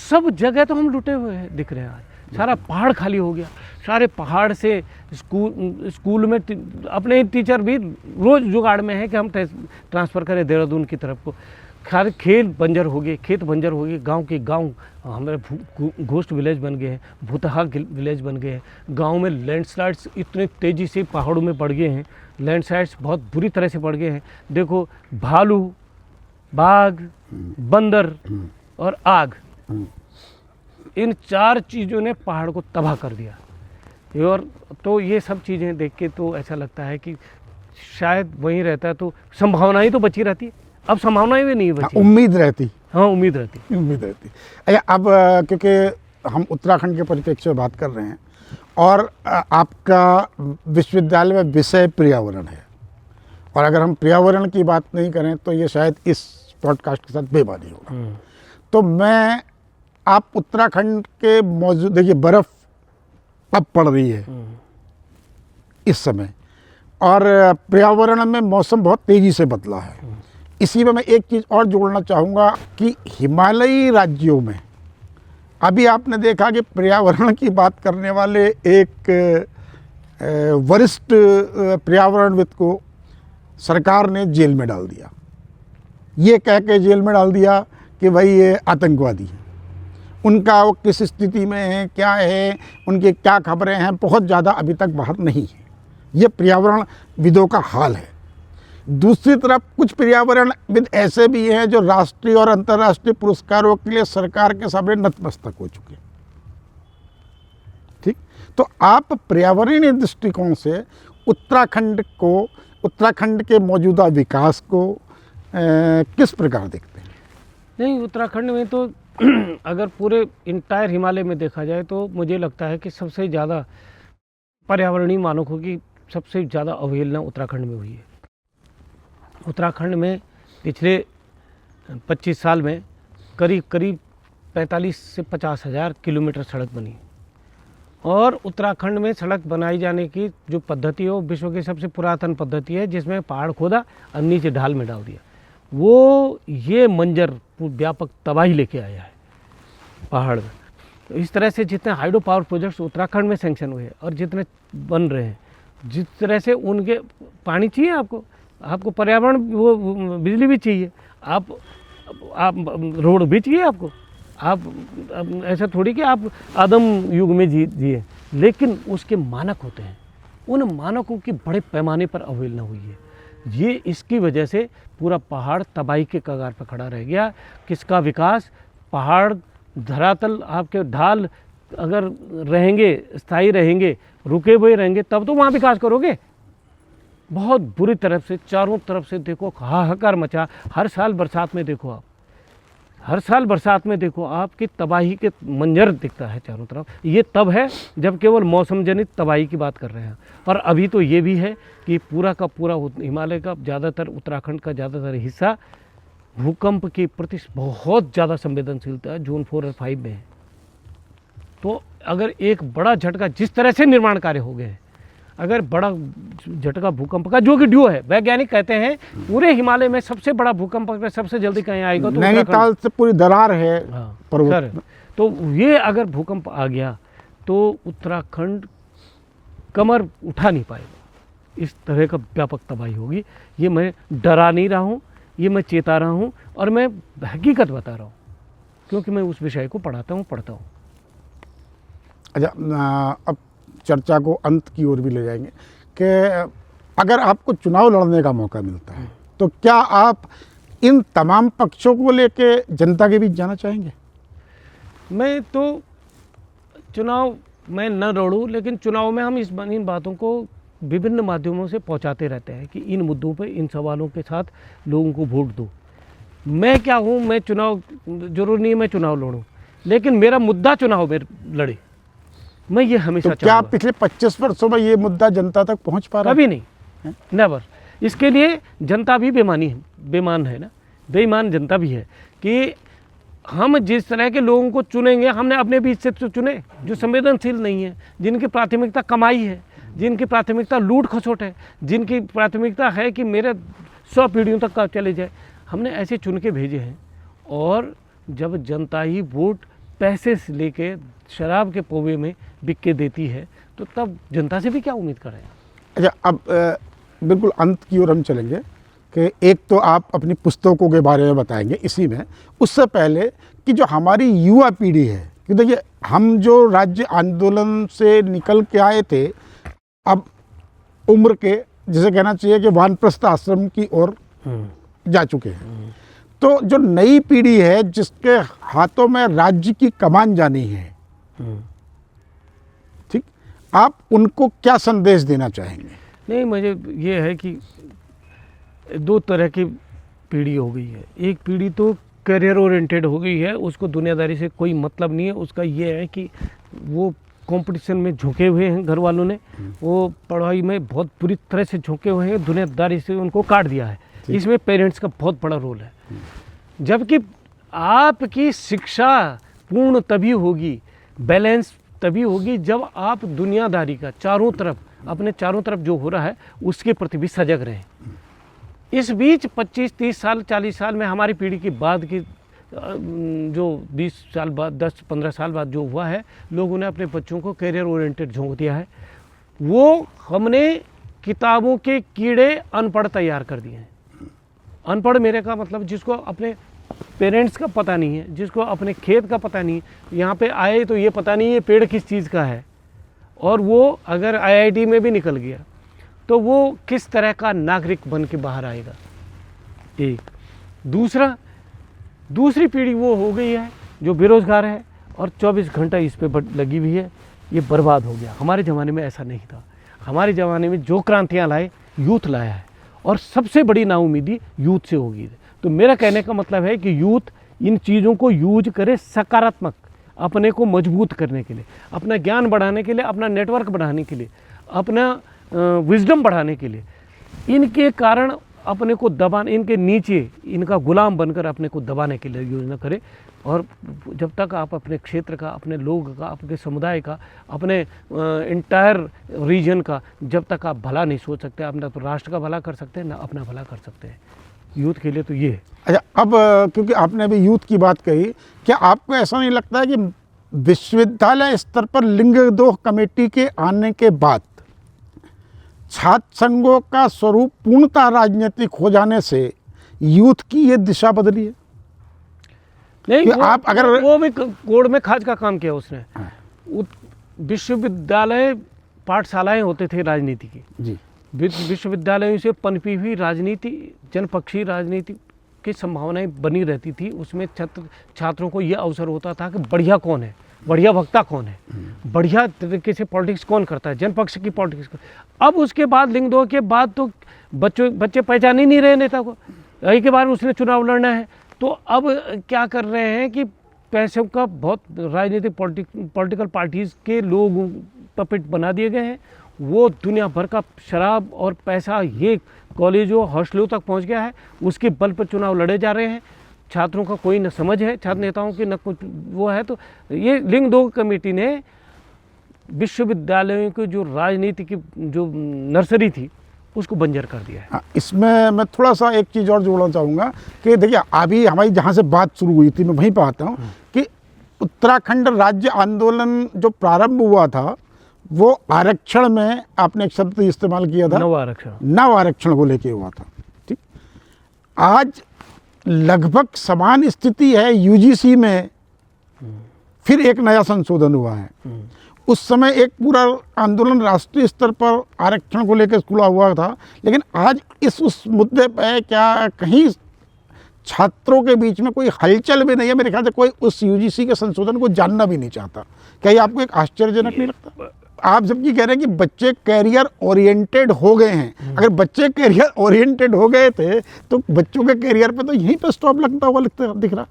सब जगह तो हम लुटे हुए हैं, दिख रहे हैं आज। सारा पहाड़ खाली हो गया। सारे पहाड़ से स्कूल में अपने टीचर भी रोज़ जुगाड़ में है कि हम ट्रांसफ़र करें देहरादून की तरफ को। सारे खेत बंजर हो गए, खेत बंजर हो गए। गांव के गांव हमारे घोस्ट विलेज बन गए हैं, भूतहा विलेज बन गए हैं। गांव में लैंडस्लाइड्स इतने तेज़ी से पहाड़ों में बढ़ गए हैं, लैंडस्लाइड्स बहुत बुरी तरह से बढ़ गए हैं। देखो, भालू, बाघ, बंदर और आग, इन 4 चीज़ों ने पहाड़ को तबाह कर दिया। और तो ये सब चीज़ें देख के तो ऐसा लगता है कि शायद वहीं रहता है तो संभावनाएं तो बची रहती। अब संभावनाएं भी नहीं बची। उम्मीद रहती। हाँ, उम्मीद रहती। अच्छा, अब क्योंकि हम उत्तराखंड के परिप्रेक्ष्य में बात कर रहे हैं और आपका विश्वविद्यालय में विषय पर्यावरण है, और अगर हम पर्यावरण की बात नहीं करें तो ये शायद इस पॉडकास्ट के साथ बेमानी होगा। तो मैं आप उत्तराखंड के मौजूद, देखिए बर्फ़ अब पड़ रही है इस समय, और पर्यावरण में मौसम बहुत तेज़ी से बदला है। इसी में मैं एक चीज़ और जोड़ना चाहूँगा कि हिमालयी राज्यों में अभी आपने देखा कि पर्यावरण की बात करने वाले एक वरिष्ठ पर्यावरणविद को सरकार ने जेल में डाल दिया, ये कह के जेल में डाल दिया कि भाई ये आतंकवादी है। उनका वो किस स्थिति में है, क्या है, उनकी क्या खबरें हैं, बहुत ज़्यादा अभी तक बाहर नहीं है। ये पर्यावरणविदों का हाल है। दूसरी तरफ कुछ पर्यावरणविद ऐसे भी हैं जो राष्ट्रीय और अंतर्राष्ट्रीय पुरस्कारों के लिए सरकार के सामने नतमस्तक हो चुके हैं। ठीक, तो आप पर्यावरणीय दृष्टिकोण से उत्तराखंड के मौजूदा विकास को किस प्रकार देखते हैं? नहीं, उत्तराखंड में तो अगर पूरे इंटायर हिमालय में देखा जाए तो मुझे लगता है कि सबसे ज़्यादा पर्यावरणीय मानकों की सबसे ज़्यादा अवहेलना उत्तराखंड में हुई है। उत्तराखंड में पिछले 25 साल में करीब 45 से 50 हज़ार किलोमीटर सड़क बनी, और उत्तराखंड में सड़क बनाई जाने की जो पद्धति है वो विश्व की सबसे पुरातन पद्धति है, जिसमें पहाड़ खोदा और नीचे ढाल में डाल दिया। वो ये मंजर व्यापक तबाही लेके आया है पहाड़ में। तो इस तरह से जितने हाइड्रो पावर प्रोजेक्ट्स उत्तराखंड में सैंक्शन हुए और जितने बन रहे हैं, जिस तरह से उनके पानी चाहिए आपको पर्यावरण, वो बिजली भी चाहिए, आप रोड भी चाहिए आपको। आप ऐसा थोड़ी कि आप आदम युग में जिए, लेकिन उसके मानक होते हैं, उन मानकों की बड़े पैमाने पर अवहेलना हुई है। ये इसकी वजह से पूरा पहाड़ तबाही के कगार पर खड़ा रह गया। किसका विकास? पहाड़, धरातल, आपके ढाल अगर रहेंगे, स्थायी रहेंगे, रुके हुए रहेंगे, तब तो वहाँ विकास करोगे। बहुत बुरी तरफ से चारों तरफ से देखो, हाहाकार मचा। हर साल बरसात में देखो आपकी तबाही के मंजर दिखता है चारों तरफ। ये तब है जब केवल मौसम जनित तबाही की बात कर रहे हैं। और अभी तो ये भी है कि पूरा का पूरा हिमालय का ज़्यादातर, उत्तराखंड का ज़्यादातर हिस्सा भूकंप के प्रति बहुत ज़्यादा संवेदनशीलता है, जोन 4 और 5 में है। तो अगर एक बड़ा झटका, जिस तरह से निर्माण कार्य हो गए हैं, अगर बड़ा झटका भूकंप का, जो कि ड्यू है, वैज्ञानिक कहते हैं पूरे हिमालय में सबसे बड़ा भूकंप अगर सबसे जल्दी कहीं आएगा तो नैनीताल से पूरी दरार है पर्वत। तो ये अगर भूकंप आ गया तो उत्तराखंड कमर उठा नहीं पाएगा। इस तरह का व्यापक तबाही होगी। ये मैं डरा नहीं रहा हूँ, ये मैं चेता रहा हूँ, और मैं हकीकत बता रहा हूँ, क्योंकि मैं उस विषय को पढ़ता हूँ। अच्छा, अब चर्चा को अंत की ओर भी ले जाएंगे कि अगर आपको चुनाव लड़ने का मौका मिलता है तो क्या आप इन तमाम पक्षों को लेके जनता के बीच जाना चाहेंगे? मैं तो चुनाव में न लड़ूं, लेकिन चुनाव में हम इन बातों को विभिन्न माध्यमों से पहुंचाते रहते हैं कि इन मुद्दों पे, इन सवालों के साथ लोगों को वोट दो। मैं क्या हूँ, मैं चुनाव, जरूर नहीं मैं चुनाव लड़ूं, लेकिन मेरा मुद्दा चुनाव में लड़े, मैं ये हमेशा तो क्या पिछले 25 वर्षों में ये मुद्दा जनता तक पहुंच पा रहा है? कभी नहीं, नेवर। इसके लिए जनता भी बेईमान है ना, बेईमान जनता भी है कि हम जिस तरह के लोगों को चुनेंगे, हमने अपने बीच से चुने जो संवेदनशील नहीं है, जिनकी प्राथमिकता कमाई है, जिनकी प्राथमिकता लूट खसोट है, जिनकी प्राथमिकता है कि मेरे 100 पीढ़ियों तक का चले जाए, हमने ऐसे चुन के भेजे हैं। और जब जनता ही वोट पैसे से लेके शराब के पौवे में बिक के देती है, तो तब जनता से भी क्या उम्मीद करें? अच्छा, अब बिल्कुल अंत की ओर हम चलेंगे कि एक तो आप अपनी पुस्तकों के बारे में बताएंगे इसी में, उससे पहले कि जो हमारी युवा पीढ़ी है, कि देखिए हम जो राज्य आंदोलन से निकल के आए थे, अब उम्र के, जिसे कहना चाहिए कि वानप्रस्थ आश्रम की ओर जा चुके हैं। तो जो नई पीढ़ी है जिसके हाथों में राज्य की कमान जानी है, ठीक, आप उनको क्या संदेश देना चाहेंगे? नहीं, मुझे ये है कि 2 तरह की पीढ़ी हो गई है। एक पीढ़ी तो करियर ओरिएंटेड हो गई है, उसको दुनियादारी से कोई मतलब नहीं है। उसका ये है कि वो कंपटीशन में झुके हुए हैं, घर वालों ने वो पढ़ाई में बहुत बुरी तरह से झुके हुए हैं, दुनियादारी से उनको काट दिया है। इसमें पेरेंट्स का बहुत बड़ा रोल है। जबकि आपकी शिक्षा पूर्ण तभी होगी, बैलेंस तभी होगी जब आप दुनियादारी का चारों तरफ, अपने चारों तरफ जो हो रहा है उसके प्रति भी सजग रहें। इस बीच 25-30 साल 40 साल में हमारी पीढ़ी के बाद की जो 20 साल बाद 10-15 साल बाद जो हुआ है, लोगों ने अपने बच्चों को कैरियर ओरिएंटेड झोंक दिया है। वो हमने किताबों के कीड़े अनपढ़ तैयार कर दिए हैं। अनपढ़ मेरे का मतलब जिसको अपने पेरेंट्स का पता नहीं है, जिसको अपने खेत का पता नहीं है, यहाँ पे आए तो ये पता नहीं ये पेड़ किस चीज़ का है, और वो अगर आईआईटी में भी निकल गया तो वो किस तरह का नागरिक बन के बाहर आएगा। एक दूसरी पीढ़ी वो हो गई है जो बेरोज़गार है और 24 घंटा इस पे लगी हुई है, ये बर्बाद हो गया। हमारे ज़माने में ऐसा नहीं था। हमारे ज़माने में जो क्रांतियाँ लाए यूथ लाया है, और सबसे बड़ी नाउमीदी यूथ से होगी। तो मेरा कहने का मतलब है कि यूथ इन चीज़ों को यूज करे सकारात्मक, अपने को मजबूत करने के लिए, अपना ज्ञान बढ़ाने के लिए, अपना नेटवर्क बढ़ाने के लिए, अपना विजडम बढ़ाने के लिए। इनके कारण अपने को दबाने, इनके नीचे इनका गुलाम बनकर अपने को दबाने के लिए योजना करें। और जब तक आप अपने क्षेत्र का, अपने लोग का, अपने समुदाय का, अपने इंटायर रीजन का जब तक आप भला नहीं सोच सकते, आप ना तो राष्ट्र का भला कर सकते हैं ना अपना भला कर सकते हैं। यूथ के लिए तो ये है। अच्छा, अब क्योंकि आपने अभी यूथ की बात कही, क्या आपको ऐसा नहीं लगता है कि विश्वविद्यालय स्तर पर लिंग दोह कमेटी के आने के बाद छात्र संघों का स्वरूप पूर्णतः राजनीतिक हो जाने से यूथ की ये दिशा बदली है? नहीं, आप अगर वो भी कोड में खाज का काम किया उसने। विश्वविद्यालय पाठशालाएं होते थे राजनीति की जी। विश्वविद्यालयों से पनपी हुई राजनीति, जनपक्षी राजनीति की संभावनाएं बनी रहती थी। उसमें छात्रों को ये अवसर होता था कि बढ़िया कौन है, बढ़िया वक्ता कौन है, बढ़िया तरीके से पॉलिटिक्स कौन करता है, जनपक्ष की पॉलिटिक्स। अब उसके बाद लिंग दो के बाद तो बच्चे पहचान ही नहीं रहे नेता को। यही के बाद उसने चुनाव लड़ना है, तो अब क्या कर रहे हैं कि पैसों का बहुत राजनीतिक पॉलिटिकल पार्टीज़ के लोग पपेट बना दिए गए हैं। वो दुनिया भर का शराब और पैसा ये कॉलेजों हॉस्टलों तक पहुंच गया है, उसके बल पर चुनाव लड़े जा रहे हैं। छात्रों का कोई न समझ है, छात्र नेताओं की न कुछ वो है। तो ये लिंग दो कमेटी ने विश्वविद्यालयों की जो राजनीति की जो नर्सरी थी उसको बंजर कर दिया है। हाँ, इसमें मैं थोड़ा सा एक चीज़ और जोड़ना चाहूँगा कि देखिए, अभी हमारी जहाँ से बात शुरू हुई थी मैं वहीं पर आता हूँ कि उत्तराखंड राज्य आंदोलन जो प्रारंभ हुआ था वो आरक्षण में आपने एक शब्द इस्तेमाल किया था, नव आरक्षण को लेके हुआ था। ठीक, आज लगभग समान स्थिति है। यूजीसी में फिर एक नया संशोधन हुआ है। उस समय एक पूरा आंदोलन राष्ट्रीय स्तर पर आरक्षण को लेकर खुला हुआ था, लेकिन आज उस मुद्दे पर क्या कहीं छात्रों के बीच में कोई हलचल भी नहीं है। मेरे ख्याल से कोई उस यूजीसी के संशोधन को जानना भी नहीं चाहता। क्या ये आपको एक आश्चर्यजनक नहीं लगता? आप जबकि कह रहे हैं कि बच्चे कैरियर ओरिएंटेड हो गए हैं। अगर बच्चे कैरियर ओरिएंटेड हो गए थे तो बच्चों के कैरियर पे तो यहीं पे स्टॉप लगता हुआ दिख रहा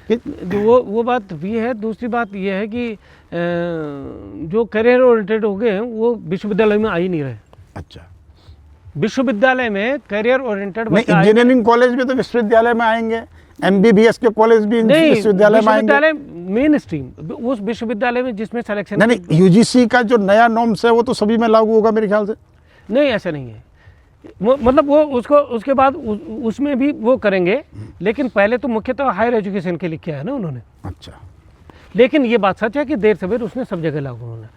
कि वो बात भी है। दूसरी बात ये है कि जो कैरियर ओरिएंटेड हो गए हैं वो विश्वविद्यालय में आ ही नहीं रहे। अच्छा, विश्वविद्यालय में कैरियर ओरिएंटेड नहीं, इंजीनियरिंग कॉलेज भी तो विश्वविद्यालय में आएंगे, एमबीबीएस के कॉलेज भी विश्वविद्यालय में आएंगे। मेन स्ट्रीम उस विश्वविद्यालय में जिसमें सिलेक्शन नहीं, यूजीसी का जो नया नॉर्म्स है वो तो सभी में लागू होगा मेरे ख्याल से। नहीं, ऐसा नहीं है। मतलब वो उसको उसके बाद उसमें भी वो करेंगे, लेकिन पहले तो मुख्यतः हायर एजुकेशन के लिए किया है ना उन्होंने। अच्छा, लेकिन ये बात सच है कि देर सवेर उसने सब जगह लागू होना।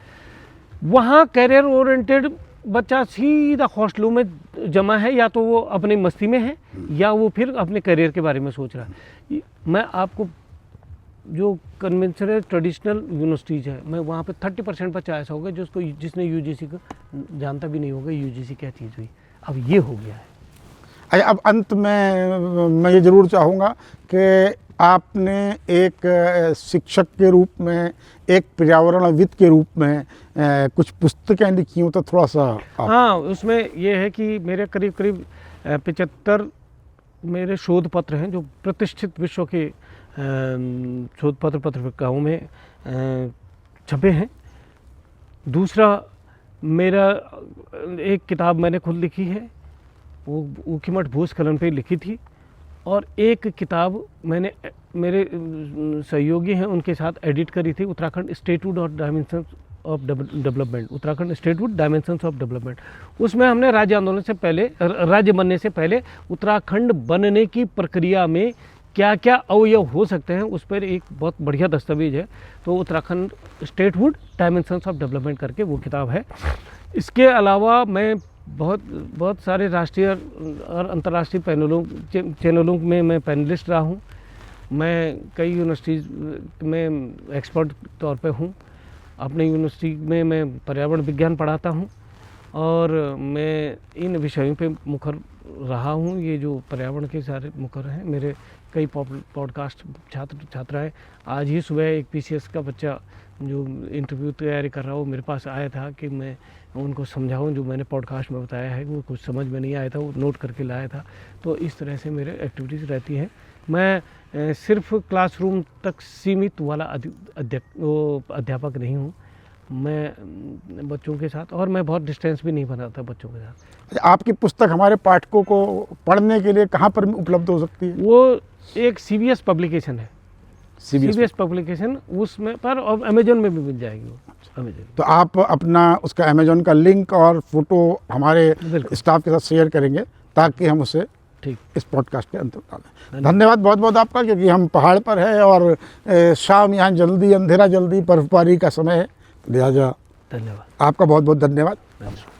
वहाँ कैरियर ओरिएंटेड बच्चा सीधा हॉस्टलों में जमा है, या तो वो अपनी मस्ती में है या वो फिर अपने करियर के बारे में सोच रहा है। मैं आपको जो कन्वेंशनल ट्रेडिशनल यूनिवर्सिटीज़ है, मैं वहाँ पे 30% बच्चा ऐसा होगा जिसने यूजीसी को जानता भी नहीं होगा यूजीसी क्या चीज़ हुई। अब ये हो गया है। अच्छा, अब अंत में मैं ये ज़रूर चाहूँगा कि आपने एक शिक्षक के रूप में, एक पर्यावरणविद के रूप में कुछ पुस्तकें लिखी हो तो थोड़ा सा हाँ, उसमें ये है कि मेरे करीब 75 मेरे शोध पत्र हैं जो प्रतिष्ठित विश्व के शोध पत्र पत्रिकाओं में छपे हैं। दूसरा, मेरा एक किताब मैंने खुद लिखी है, वो ऊखीमठ भूस्खलन पे लिखी थी, और एक किताब मैंने मेरे सहयोगी हैं उनके साथ एडिट करी थी, उत्तराखंड स्टेटहुड और dimensions of development, Uttarakhand statehood dimensions of development. उसमें हमने राज्य आंदोलन से पहले, राज्य बनने से पहले उत्तराखंड बनने की प्रक्रिया में क्या क्या अवयव हो सकते हैं उस पर एक बहुत बढ़िया दस्तावेज है। तो Uttarakhand statehood dimensions of development करके वो किताब है। इसके अलावा मैं बहुत सारे राष्ट्रीय और अंतर्राष्ट्रीय चैनलों में मैं पैनलिस्ट रहा हूँ। मैं कई यूनिवर्सिटीज़ में एक्सपर्ट तौर पे हूँ। अपने यूनिवर्सिटी में मैं पर्यावरण विज्ञान पढ़ाता हूँ और मैं इन विषयों पे मुखर रहा हूँ। ये जो पर्यावरण के सारे मुखर हैं, मेरे कई पॉडकास्ट छात्राएँ। आज ही सुबह एक पीसीएस का बच्चा जो इंटरव्यू तैयारी कर रहा हो मेरे पास आया था कि मैं उनको समझाऊं, जो मैंने पॉडकास्ट में बताया है वो कुछ समझ में नहीं आया था, वो नोट करके लाया था। तो इस तरह से मेरे एक्टिविटीज़ रहती हैं। मैं सिर्फ क्लासरूम तक सीमित वाला अध्यापक नहीं हूँ। मैं बच्चों के साथ, और मैं बहुत डिस्टेंस भी नहीं बनाता बच्चों के साथ। आपकी पुस्तक हमारे पाठकों को पढ़ने के लिए कहाँ पर उपलब्ध हो सकती है? वो एक CBS पब्लिकेशन है, CBS पब्लिकेशन, उसमें पर और अमेजोन में भी मिल जाएगी वो। अमेजोन तो आप अपना उसका अमेजोन का लिंक और फोटो हमारे स्टाफ के साथ शेयर करेंगे ताकि हम उसे ठीक इस पॉडकास्ट के अंदर डालें। धन्यवाद बहुत बहुत आपका, क्योंकि हम पहाड़ पर हैं और शाम यहाँ जल्दी, अंधेरा जल्दी, बर्फबारी का समय है, लिहाजा धन्यवाद। आपका बहुत बहुत धन्यवाद। धन्यवाद।